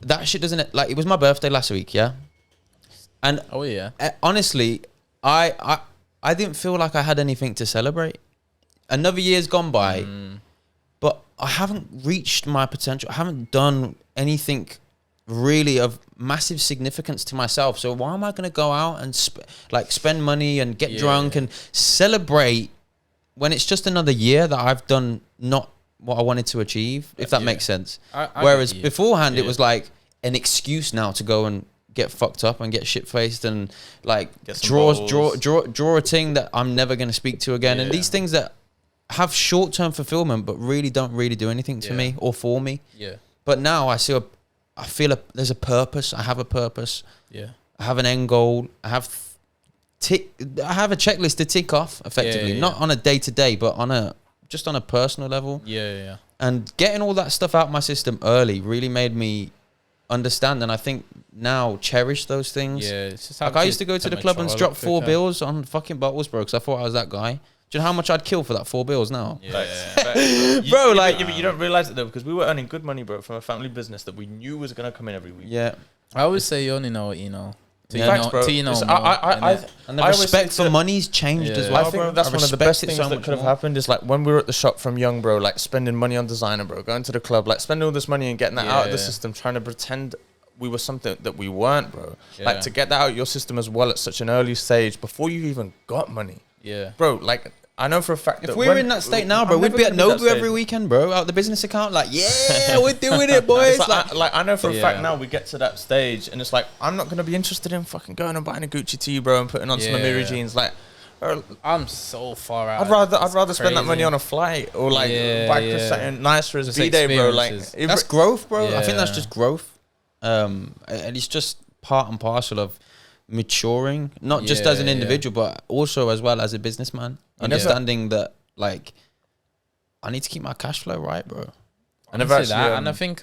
that shit doesn't like. It was my birthday last week, yeah, and Oh yeah. honestly, I didn't feel like I had anything to celebrate. Another year's gone by, I haven't reached my potential. I haven't done anything really of massive significance to myself. So why am I going to go out and spend money and get drunk and celebrate when it's just another year that I've done not what I wanted to achieve, if that makes sense. Whereas beforehand, it was like an excuse now to go and get fucked up and get shit-faced and like draw a thing that I'm never going to speak to again. And these things that have short-term fulfillment but really don't really do anything to me or for me. But now I feel there's a purpose. I have a purpose. I have an end goal. I have a checklist to tick off effectively, not on a day-to-day, but just on a personal level. And getting all that stuff out of my system early really made me understand, and I think now cherish those things. It's just like I used to go to the club and drop 4 bills on fucking bottles, bro, because I thought I was that guy. Do you know how much I'd kill for that 4 bills now? Bro, you don't realize it though, because we were earning good money, bro, from a family business that we knew was gonna come in every week. I always say you only know what you know. Facts, bro. And the respect for money's changed as well. I think that's one of the best things that could have happened is like when we were at the shop from young, bro, like spending money on designer, bro, going to the club, like spending all this money and getting that out of the system, trying to pretend we were something that we weren't, bro. Like to get that out of your system as well at such an early stage before you even got money. Bro, like I know for a fact if we were in that state now, bro, we'd be at Nobu every weekend, bro, out the business account, like, we're doing it, boys. Like I know for a fact now we get to that stage and it's like, I'm not going to be interested in fucking going and buying a Gucci tee, bro, and putting on some Amiri jeans. Like, bro, I'm so far out. I'd rather spend that money on a flight or like buy something nice for his B-day, bro. Like, that's growth, bro. I think that's just growth. And it's just part and parcel of maturing, not just as an individual, but also as well as a businessman. Understanding that, like, I need to keep my cash flow right, bro. I never actually, and I think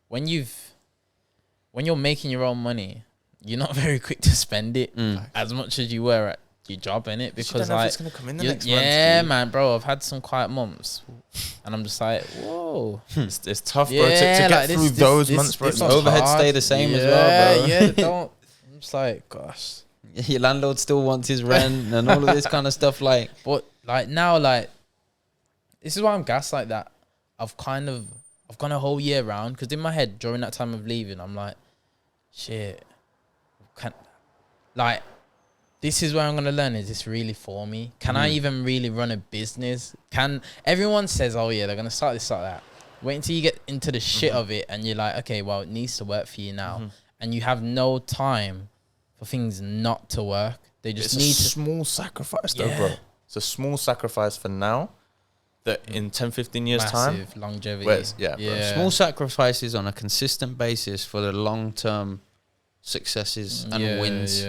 when you're making your own money, you're not very quick to spend it as much as you were at your job, innit? Because like, it's gonna come in the next month, man, bro. I've had some quiet months, and I'm just like, whoa, it's tough, bro, to get through those months, bro. Overhead stay the same as well, bro. Don't. I'm just like, gosh. Your landlord still wants his rent and all of this kind of stuff, like. But like now, like, this is why I'm gassed like that. I've gone a whole year round because in my head during that time of leaving, I'm like, shit, this is where I'm gonna learn. Is this really for me? Can I even really run a business? Everyone says, oh yeah, they're gonna start this, start that. Wait until you get into the shit of it, and you're like, okay, well, it needs to work for you now, and you have no time for things not to work. They just need to. Small sacrifice though, bro. It's a small sacrifice for now that in 10, 15 years time. Longevity. Small sacrifices on a consistent basis for the long-term successes and wins.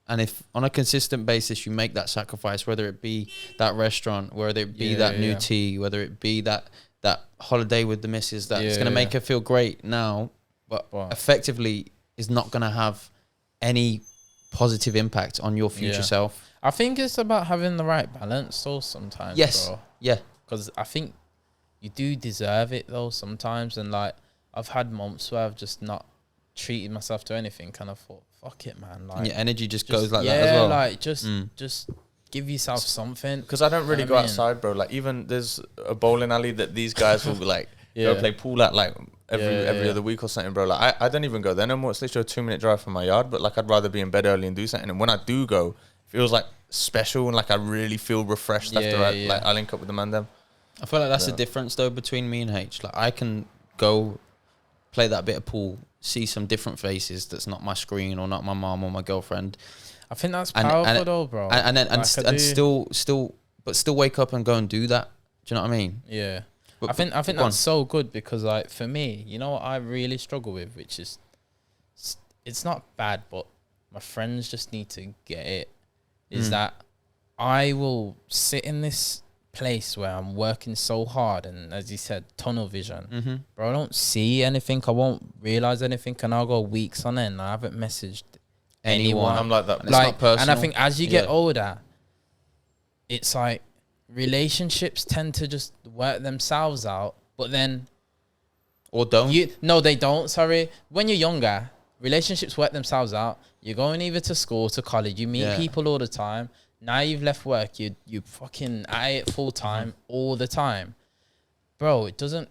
And if on a consistent basis you make that sacrifice, whether it be that restaurant, whether it be that new tea, whether it be that holiday with the missus that's going to make her feel great now, but effectively is not going to have any positive impact on your future self. I think it's about having the right balance though sometimes, bro. Because I think you do deserve it though sometimes, and like I've had months where I've just not treated myself to anything, and I thought, fuck it, man. Like, and your energy just goes like that as well. Like just give yourself something. Because I don't really go outside, bro. Like even there's a bowling alley that these guys will like go play pool at like every other week or something, bro. Like I don't even go there no more. It's literally a 2-minute drive from my yard, but like I'd rather be in bed early and do something. And when I do go, it feels like special and like I really feel refreshed after I link up with the man them. I feel like that's the difference though between me and H. Like I can go play that bit of pool, see some different faces that's not my screen or not my mom or my girlfriend. I think that's powerful though, bro. And still wake up and go and do that. Do you know what I mean? Yeah. But I think that's so good because like for me, you know what I really struggle with, which is it's not bad, but my friends just need to get it. Is that I will sit in this place where I'm working so hard and as you said, tunnel vision. Bro, I don't see anything, I won't realize anything, and I'll go weeks on end. I haven't messaged anyone. I'm like that. It's not personal. And I think as you get older, it's like relationships tend to just work themselves out, but then or don't. No, they don't. Sorry. When you're younger, relationships work themselves out. You're going either to school, to college. You meet people all the time. Now you've left work. You fucking at it full time all the time. bro, it doesn't.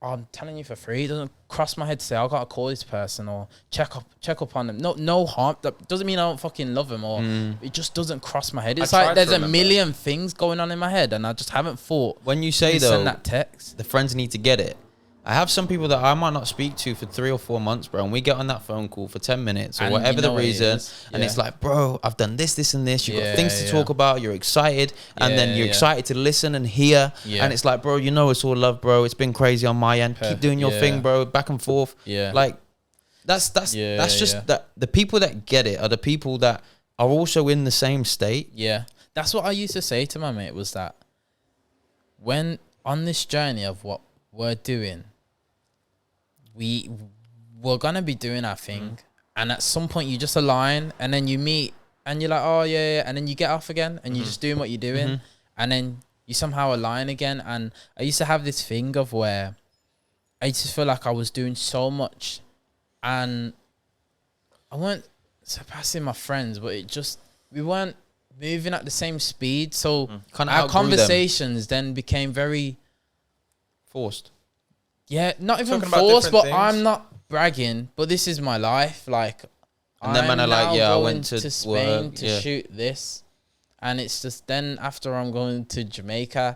I'm telling you for free. It doesn't cross my head to say I gotta call this person or check up on them. No harm. That doesn't mean I don't fucking love them or it just doesn't cross my head. It's like there's a million things going on in my head and I just haven't thought. When you say though, send that text, the friends need to get it. I have some people that I might not speak to for 3 or 4 months, bro, and we get on that phone call for 10 minutes or and whatever you know the reason, and it's like, bro, I've done this, and this. You've got things to talk about. You're excited, and then you're excited to listen and hear. And it's like, bro, you know, it's all love, bro. It's been crazy on my end. Keep doing your thing, bro. Back and forth. Like that's just that. The people that get it are the people that are also in the same state. Yeah, that's what I used to say to my mate. Was that when on this journey of what we're doing, we're gonna be doing our thing, and at some point you just align, and then you meet, and you're like, oh yeah, and then you get off again, and you're just doing what you're doing, and then you somehow align again. And I used to have this thing of where I used to feel like I was doing so much, and I weren't surpassing my friends, but we weren't moving at the same speed, so our conversations then became very forced. Yeah, not even forced, but things. I'm not bragging, but this is my life. Like, and then man are like, yeah, I went to Spain work, to shoot this, and it's just then after I'm going to Jamaica,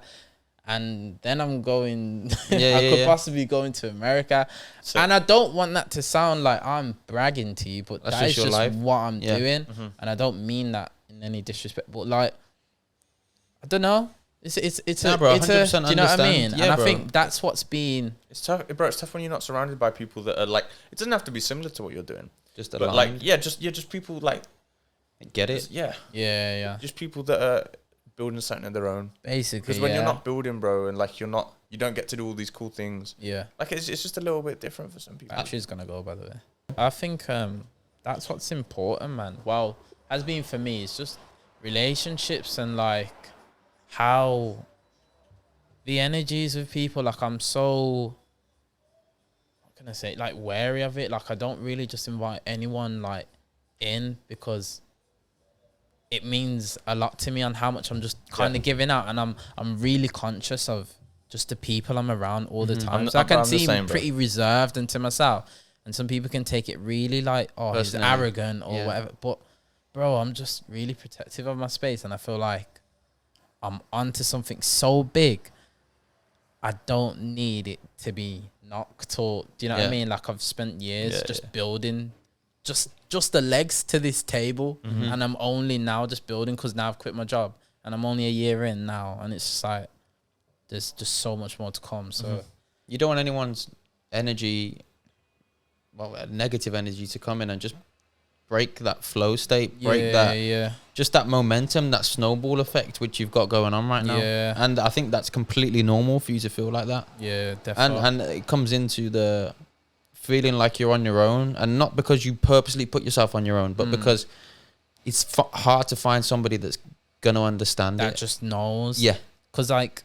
and then I'm going. I could possibly go into America, and I don't want that to sound like I'm bragging to you, but that is just what I'm doing, and I don't mean that in any disrespect, but like, I don't know. It's bro, do you know what I mean? Yeah, and I bro. think that's what's been. It's tough, bro. It's tough when you're not surrounded by people that are like. It doesn't have to be similar to what you're doing. Just but like, just people like get it. Yeah. Just people that are building something of their own. Basically, because when you're not building, bro, and like you don't get to do all these cool things. Yeah, like it's just a little bit different for some people. Battery's gonna go, by the way. I think that's what's important, man. Well, has been for me. It's just relationships and like how the energies of people. Like I'm so, what can I say? Like wary of it. Like I don't really just invite anyone like in because it means a lot to me on how much I'm just kind of giving out, and I'm really conscious of just the people I'm around all the time. So I can seem pretty reserved and to myself, and some people can take it really like, oh, he's arrogant or whatever. But bro, I'm just really protective of my space, and I feel like I'm onto something so big. I don't need it to be knocked, or do you know what I mean? Like I've spent years building just the legs to this table, and I'm only now just building because now I've quit my job and I'm only a year in now, and it's just like there's just so much more to come. So you don't want anyone's energy, negative energy, to come in and just break that flow state, break just that momentum, that snowball effect which you've got going on right now. And I think that's completely normal for you to feel like that. Definitely. And it comes into the feeling like you're on your own, and not because you purposely put yourself on your own, but because it's hard to find somebody that's gonna understand that just knows. Because like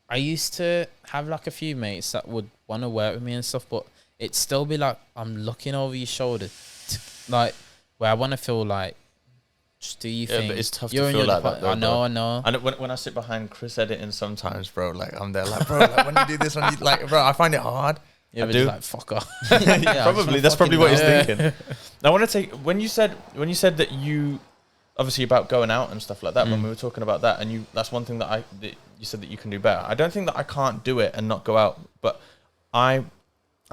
I used to have like a few mates that would want to work with me and stuff, but it'd still be like I'm looking over your shoulder like where I want to feel like just do you think but it's tough to feel like that though, I know and when I sit behind Chris editing sometimes, bro, like I'm there like, bro, like when you do this one, like, bro, I find it hard. I do. Like fuck off. Probably that's probably what he's thinking. I want to take when you said that you obviously about going out and stuff like that, when we were talking about that, and that's one thing that you said that you can do better. I don't think that I can't do it and not go out, but I'm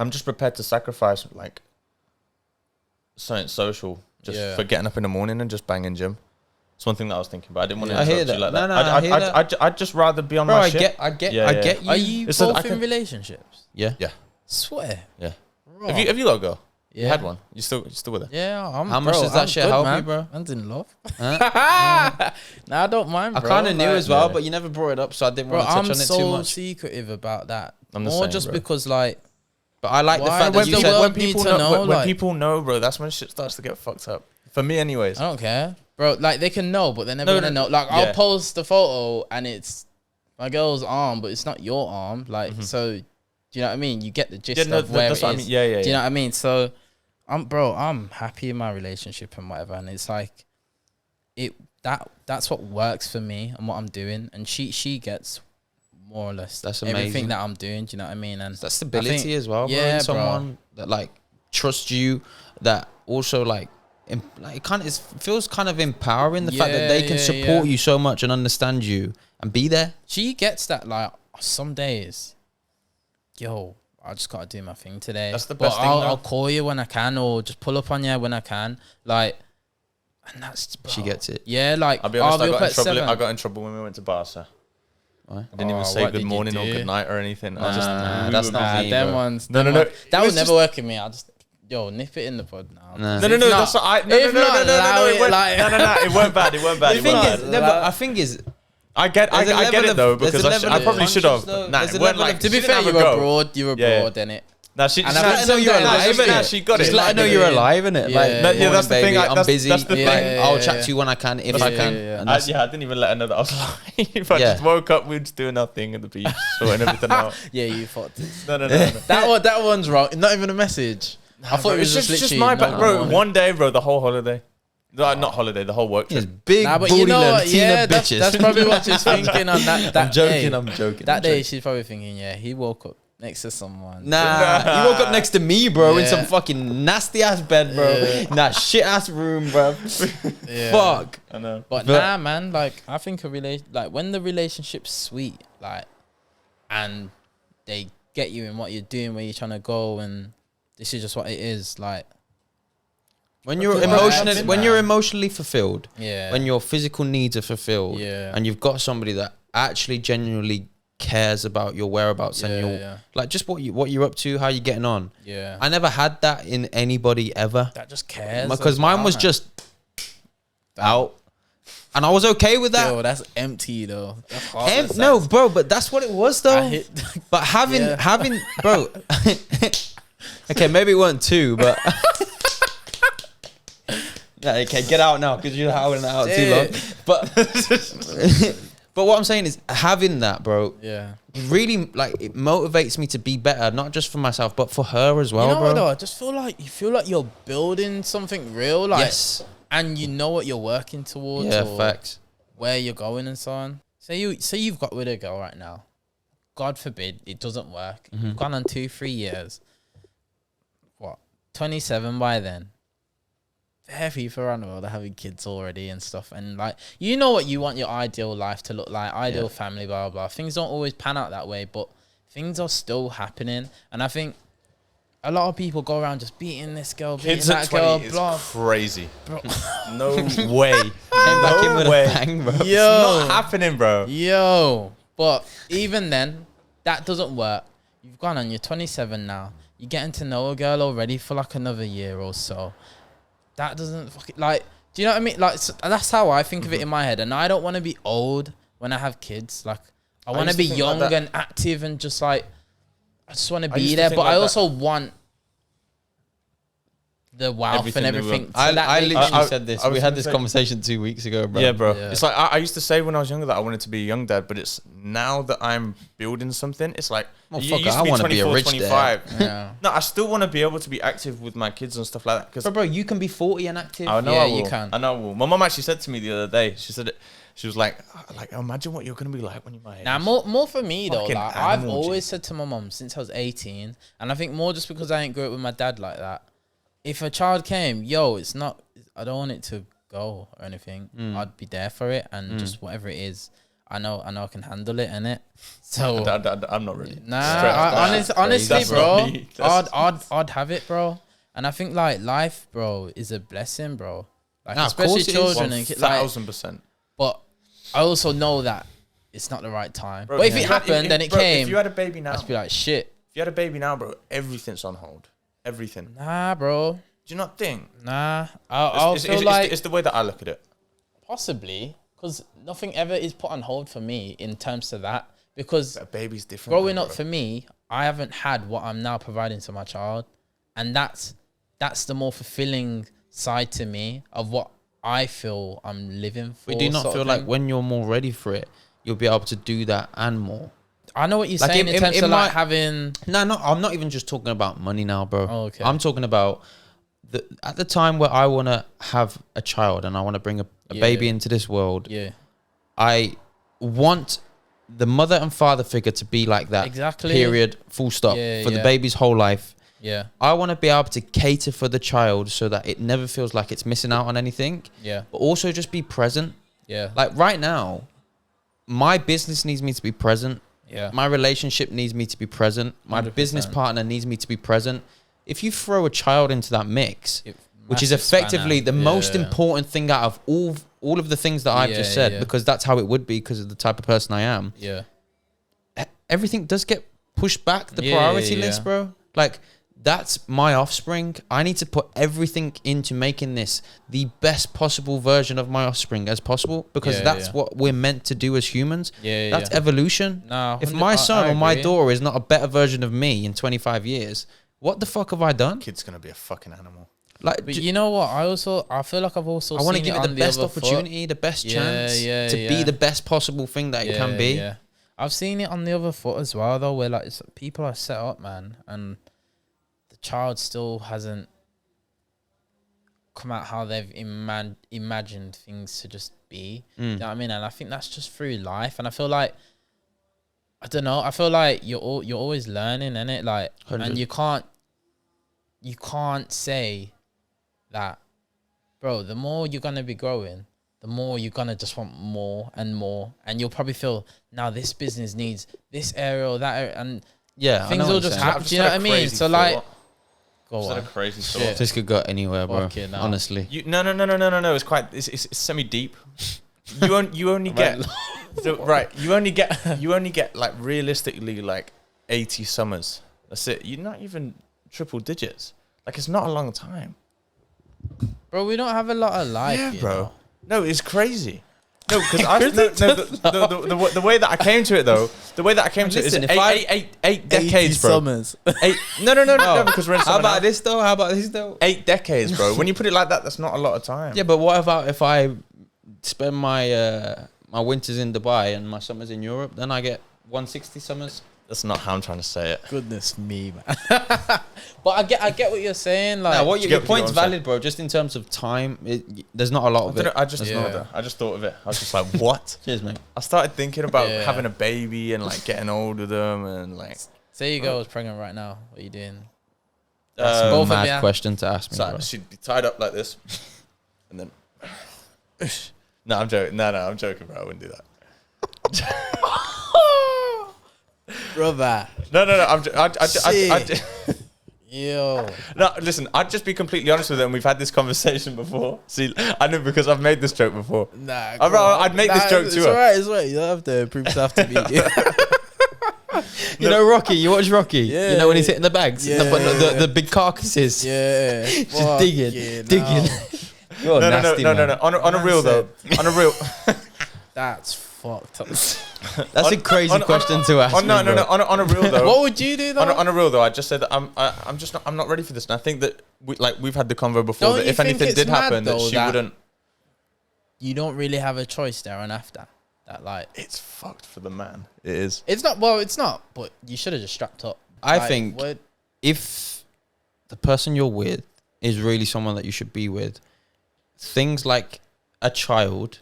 just prepared to sacrifice like something social just for getting up in the morning and just banging gym. It's one thing that I was thinking, but I didn't want to interrupt you like that. I hear that. I'd just rather be on my shit. I get you. Are you both in relationships? Yeah. Swear. Yeah. Have you got a girl? Yeah. You had one. You still with her? Yeah. How much does that shit help you, bro? I'm in love. Nah, I don't mind, bro. I kind of knew as well, but you never brought it up, so I didn't want to touch on it too much. I'm so secretive about that. More just because, like... But I like the fact that you said... When people know, bro, that's when shit starts to get fucked up. For me anyways. I don't care. Bro, like, they can know, but they're never going to know. Like, I'll post a photo, and it's my girl's arm, but it's not your arm. Like, so... Do you know what I mean? You get the gist of where it is. Do you know what I mean? So, I'm happy in my relationship and whatever, and it's like, that's what works for me and what I'm doing, and she gets more or less That's everything amazing. that I'm doing. Do you know what I mean? And That stability as well, bro. yeah, In someone that like trusts you, that also like it kind of feels kind of empowering. The fact that they can support you so much and understand you and be there. She gets that. Like some days, yo, I just gotta do my thing today. That's the best thing, I'll call you when I can, or just pull up on you when I can. Like, and that's bro. She gets it. Yeah, like I'll be honest, I'll be up at 7. I got in trouble when we went to Barca. Why? I didn't even say what good did you morning or do? good night or anything. I Nah, just that's not me, them bro. ones. No, them no, no. ones- That It would was never just- work in me. I'll just nip it in the pod now. Nah. No, no, If no. not- That's what I. No, if no, no, not, no, no, allow no. it, It weren't, like- no, no, no. It weren't bad. It weren't bad. The It thing weren't is, bad. no, but I think is I get there's a it level though of- there's because a I level I of probably should have. conscience, though. Nah, There's it a weren't level like of- To be she fair, didn't you have a were go. broad. You were Yeah. broad, innit? Nah, she And just I let her know you're Nah, alive, nah, innit? she got Just it. let her know you're alive, innit? Yeah. Like, Yeah, morning, that's the thing, baby, I'm that's- busy. that's the Like, thing. I'll Yeah, chat yeah. to you when I can, if Yeah, I can. yeah. And I that's- didn't even let her know that I was live. I Yeah. just woke up, we were just doing our thing at the beach, sorting everything out. Yeah, you fucked it. No, no, no, no. That one's wrong. Not even a message. I thought it was it's just just literally my bad, no bro. morning. One day, bro, the whole holiday. No, not holiday, the whole work Yes, trip. big Nah, but booty you know what? Latina Yeah, bitches. that's probably what she's thinking on that I'm joking. day. I'm joking. That I'm day, joking. she's probably thinking, yeah, he woke up next to someone. Nah, you woke up next to me, bro, in Yeah. some fucking nasty ass bed, bro. Yeah. Nah, shit ass room, bro. Yeah. Fuck. I know. But But- nah, man, like I think like when the relationship's sweet, like, and they get you in what you're doing, where you're trying to go, and this is just what it is, like, When you're That's emotionally, right. when you're emotionally fulfilled, yeah, when your physical needs are fulfilled, Yeah. and you've got somebody that actually genuinely cares about your whereabouts and your yeah, like just what you're up to, how you're getting on. yeah. I never had that in anybody ever, That just cares. because as mine well, was man. just out, and I was okay with that. Yo, that's empty though. That's hard to say. No, bro, but that's what it was though. I hit, But having, Yeah. bro. Okay, maybe it weren't 2, but. Yeah, okay, get out now because you're howling it out too long. But, but what I'm saying is having that, bro, yeah. really like it motivates me to be better, not just for myself, but for her as well, You know bro. what though? I just feel like you're building something real, like, Yes. and you know what you're working towards, Yeah, or facts. where you're going and so on. Say you've got with a girl right now. God forbid it doesn't work. Mm-hmm. You've gone on 2-3 years. What? 27 by then. Fair people around the world are having kids already and stuff, and like you know what you want your ideal life to look like, ideal Yeah. family, blah blah blah. Things don't always pan out that way, but things are still happening, and I think a lot of people go around just beating this girl, beating Kids that at girl, 20 is blah. crazy. Bro. No way. Came back in with way. a bang, bro. It's Yo. not happening, bro. Yo, but even then, that doesn't work. You've gone on, you're 27 now. You're getting to know a girl already for like another year or so. That doesn't fucking, like, do you know what I mean? Like, that's how I think of it in my head. And I don't want to be old when I have kids. Like, I want to used be to think young like that. and active and just like, I just want to used be to there. think But like I that. also want the wealth Everything and they want. everything. I literally I- said this. I was We had gonna this say- conversation 2 weeks ago, bro. Yeah, bro. Yeah. It's like I used to say when I was younger that I wanted to be a young dad, but it's now that I'm building something, it's like Well, you fuck used it, I to wanna be a 24, rich 25. Yeah. No, I still want to be able to be active with my kids and stuff like that. Because Bro, you can be 40 and active. I know Yeah, I you will. can. I know I will. My mom actually said to me the other day. She said it. She was like, imagine what you're gonna be like when you're my age. Now, more for me though. Fucking Like, I've animal, always G. said to my mum since I was 18, and I think more just because I ain't grew up with my dad like that. If a child came, it's not. I don't want it to go or anything. I'd be there for it, and just whatever it is, I know I can handle it, innit? So I'm not really. nah, stressed. honestly, That's bro, not me. That's- I'd have it, bro. And I think like life, bro, is a blessing, bro. Like Nah, of especially course it is. children and kids. Like, 1000%. but I also know that it's not the right time. Bro, But if you it had- happened and it bro, came, if you had a baby now, I'd be like, shit. if you had a baby now, bro, everything's on hold. Everything. Nah, bro. Do you not think? Nah. I'll It's, feel it's, like it's the way that I look at it. possibly because nothing ever is put on hold for me in terms of that. Because A baby's different. growing up bro. for me, I haven't had what I'm now providing to my child, and that's the more fulfilling side to me of what I feel I'm living for. We do not sort feel of like thing. when you're more ready for it, you'll be able to do that and more. I know what you're Like, saying in in- terms in of like my- having. No, I'm not even just talking about money now, bro. Oh, okay. I'm talking about at the time where I want to have a child and I want to bring a Yeah. baby into this world. Yeah. I want the mother and father figure to be like that. Exactly. Period. Full stop. Yeah, for the baby's whole life. Yeah. I want to be able to cater for the child so that it never feels like it's missing out on anything. Yeah. But also just be present. Yeah. Like right now, my business needs me to be present. Yeah. My relationship needs me to be present. My 100%. business partner needs me to be present. If you throw a child into that mix, which is massive effectively spanner. the most Yeah. important thing out of all of the things that I've just said, Yeah. because that's how it would be because of the type of person I am. Yeah. Everything does get pushed back the Yeah, priority yeah. list, bro. Like, that's my offspring. I need to put everything into making this the best possible version of my offspring as possible, because Yeah, that's yeah. what we're meant to do as humans. Yeah. That's evolution. No, If my son I or my agree. daughter is not a better version of me in 25 years, what the fuck have I done? Kid's gonna be a fucking animal. Like, But you know what? I feel like I've also I want to seen give it on the best other foot. opportunity, the best Yeah, chance yeah, to be yeah. the best possible thing that it can be. Yeah. I've seen it on the other foot as well, though, where like people are set up, man, and the child still hasn't come out how they've imagined things to just be. You know what I mean? And I think that's just through life. And I feel like, I don't know, I feel like you're always learning, innit? Like, 100. and you can't say that, bro, the more you're gonna be growing, the more you're gonna just want more and more, and you'll probably feel, now this business needs this area or that area, and Yeah, I things know will what just you're saying. happen. Do you know what I mean? So like, go Is that a on. crazy Shit. thought? This could go anywhere, bro. Fucking hell. Honestly. No. It's quite. It's semi deep. You only get You only get like realistically like 80 summers. That's it. You're not even triple digits. Like, it's not a long time. Bro, we don't have a lot of life, Yeah, you bro. know? No, it's crazy. No, because the way that I came to it though, the way that I came to Listen, it if I- is eight decades, bro. Summers. No, because we're in How summer now. about this though? How about this though? 8 decades, bro. When you put it like that, that's not a lot of time. Yeah, but what about if I spend my my winters in Dubai and my summers in Europe? Then I get 160 summers. That's not how I'm trying to say it. Goodness me, man. But I get what you're saying. Like, Nah, you your get point's what I'm saying? valid, bro. Just in terms of time, there's not a lot of it. I just Yeah. know that. I just thought of it. I was just like, what? Cheers, mate. I started thinking about Yeah. having a baby and like getting old with them and like. say your girl was pregnant right now. What are you doing? That's a both of mad ya. question to ask me, So bro. she'd be tied up like this, and then. No, I'm joking. No, I'm joking, bro. I wouldn't do that. Brother. No. Yo. No, listen. I'd just be completely honest with them. We've had this conversation before. See, I know because I've made this joke before. Nah. I'd make this joke to her. It's alright. You don't have to prove stuff to me. You know Rocky? You watch Rocky? Yeah. You know when he's hitting the bags? Yeah. The big carcasses? Yeah. Just digging. You're No. nasty, man. On a real though. On a real. That's fucked up. That's a crazy question to ask. No. On a real though. What would you do though? On a real though, I just said that I'm not ready for this, and I think that we've had the convo before Don't that you if think anything it's did mad, happen, that though, she that- wouldn't. You don't really have a choice there and after. That like It's fucked for the man. It is. it's not. Well, it's not. But you should have just strapped up. I Like, think what- if the person you're with is really someone that you should be with, things like a child,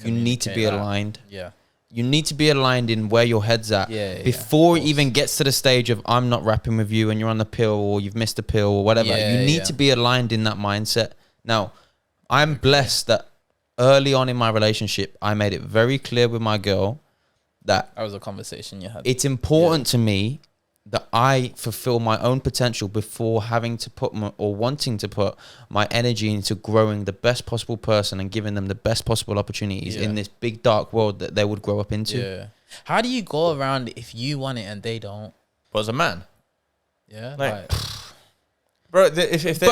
you need to be communicate that. aligned. Yeah. You need to be aligned in where your head's at Yeah. before of it even gets to the stage of I'm not rapping with you and you're on the pill or you've missed a pill or whatever. Yeah, you need yeah. to be aligned in that mindset. Now, I'm blessed that early on in my relationship, I made it very clear with my girl that That was a conversation you had. it's important to me that I fulfill my own potential before having to put or wanting to put my energy into growing the best possible person and giving them the best possible opportunities Yeah. in this big dark world that they would grow up into. Yeah. How do you go around if you want it and they don't? But as a man, Yeah. Like, bro, if they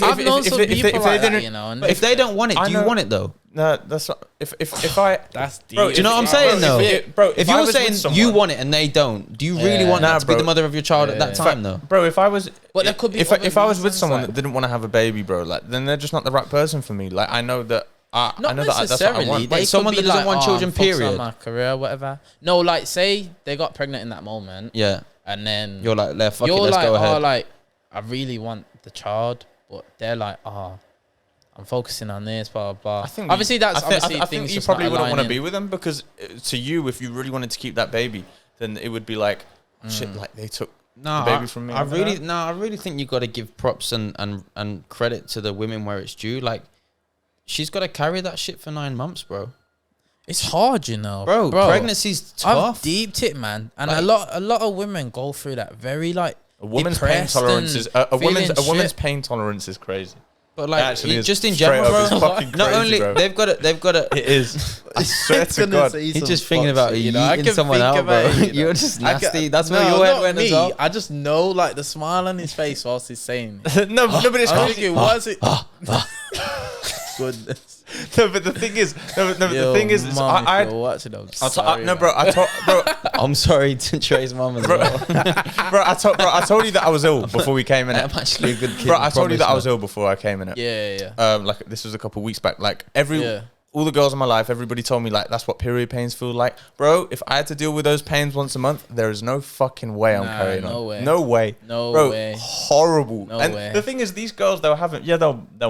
I've known some people like that, didn't, you know. And But if they don't want it, I do you know- want it though? no, that's not. If I, that's deep. bro, Do you know what I'm if- saying, bro, though? if If I you're was with saying you someone- want it and they don't, do you really Yeah. want Nah, that to be bro. the mother of your child at Yeah. that time though? Bro, if I was, But there could be if other I was with reasons, someone like- that didn't want to have a baby, bro, like then they're just not the right person for me. Like I know that I Not know that that's what I necessarily. want. They Wait, someone could be that doesn't like, want children, I'm focused period? on my career, whatever. No, like say they got pregnant in that moment, Yeah. and then You're like, fuck it, you're let's like, go ahead. oh, like I really want the child, but they're like, oh, I'm focusing on this, blah blah. I think obviously that's I obviously think things you just probably not wouldn't want to aligning. be with them because to you, if you really wanted to keep that baby, then it would be like shit. Like they took No, the baby from me. I really think you got to give props and credit to the women where it's due. Like, she's got to carry that shit for 9 months, bro. It's hard, you know, Bro, pregnancy's tough. I've deeped it, man, and Like- a lot of women go through that very like A woman's pain depressed tolerance is a feeling woman's shit. pain tolerance is crazy. But like, Actually, it's just in straight general, up, it's bro. fucking Not crazy, only bro. they've got to. It is. I swear to God. He's just thinking about you know, I eating can someone think out, about bro. it, you know. You're just I ca- nasty. That's where No, your head not went me. as well. I just know like the smile on his face whilst he's saying it. no, but it's I'm crazy. thinking, was it? Goodness. No, but the thing is, the thing is, Mom, I if you're watching, I'm no, sorry, bro, bro, I'm sorry to Trey's mum as well. bro, I told you that I was ill before we came in. I'm actually a good kid. Bro, I told you that I was ill before I came in it. Yeah. Like this was a couple of weeks back. Like all the girls in my life, everybody told me like that's what period pains feel like. Bro, if I had to deal with those pains once a month, there is no fucking way I'm carrying on. way. No way. No bro, way. Horrible. No and way. the thing is, these girls they'll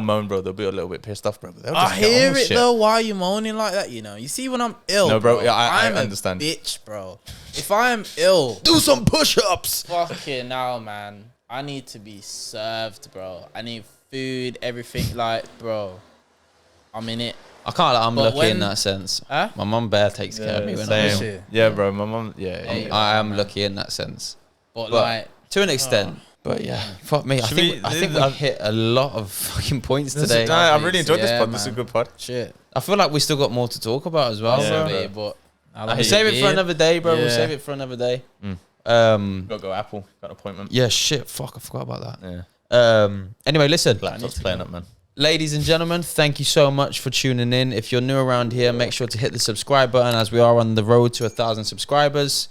moan, bro. They'll be a little bit pissed off, bro. But they'll just I get on hear with it shit. though. Why are you moaning like that? You know, you see when I'm ill. No, bro, bro yeah, I I'm understand. A bitch, bro. If I am ill, Do some push-ups. fucking now, man. I need to be served, bro. I need food, everything. Like, bro, I'm in it. I can't. I'm But lucky in when- that sense. Huh? My mum bear takes care of me when I'm Same. ill. Shit. Yeah, bro. My mom. Yeah. Hey, yeah. I am lucky in that sense. But But like, to an extent. But yeah, fuck me. I Should think we- we hit a lot of fucking points today. No, I really enjoyed this Yeah, pod. This is a man. good pod. shit. I feel like we still got more to talk about as well, Yeah, bro. bro. But I We'll like save your it for beard. another day, bro. We'll Yeah. save it for another day. Gotta go Apple. Got an appointment. Yeah, shit. Fuck, I forgot about that. Yeah. Anyway, listen. Laptop's playing up, man. Ladies and gentlemen, thank you so much for tuning in. If you're new around here, make sure to hit the subscribe button as we are on the road to 1,000 subscribers.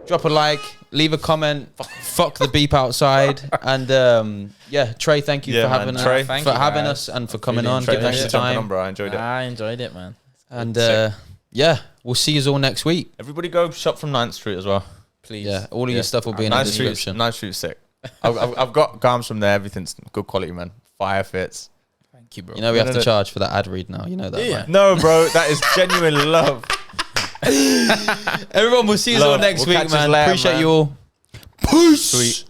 Drop a like, leave a comment. Fuck the beep outside. And yeah, Trey, thank you Yeah, for man, having Trey. Thank for you, having guys. us and for coming really on, enjoyed giving it. us Thanks your for jumping time. on, bro. I enjoyed it. I enjoyed it, man. And yeah, we'll see you all next week. Everybody go shop from 9th Street as well. Please. Yeah, all of your stuff will be in the 9th Street's description. 9th Street's sick. I've got Gooms from there. Everything's good quality, man. Fire fits. Thank you, bro. You know we have to No. charge for that ad read now. You know that, Yeah. right? No, bro, that is genuine love. Everyone, we'll see you all Love. next We'll week, catch us man. later, Appreciate man. you all. Peace. Sweet.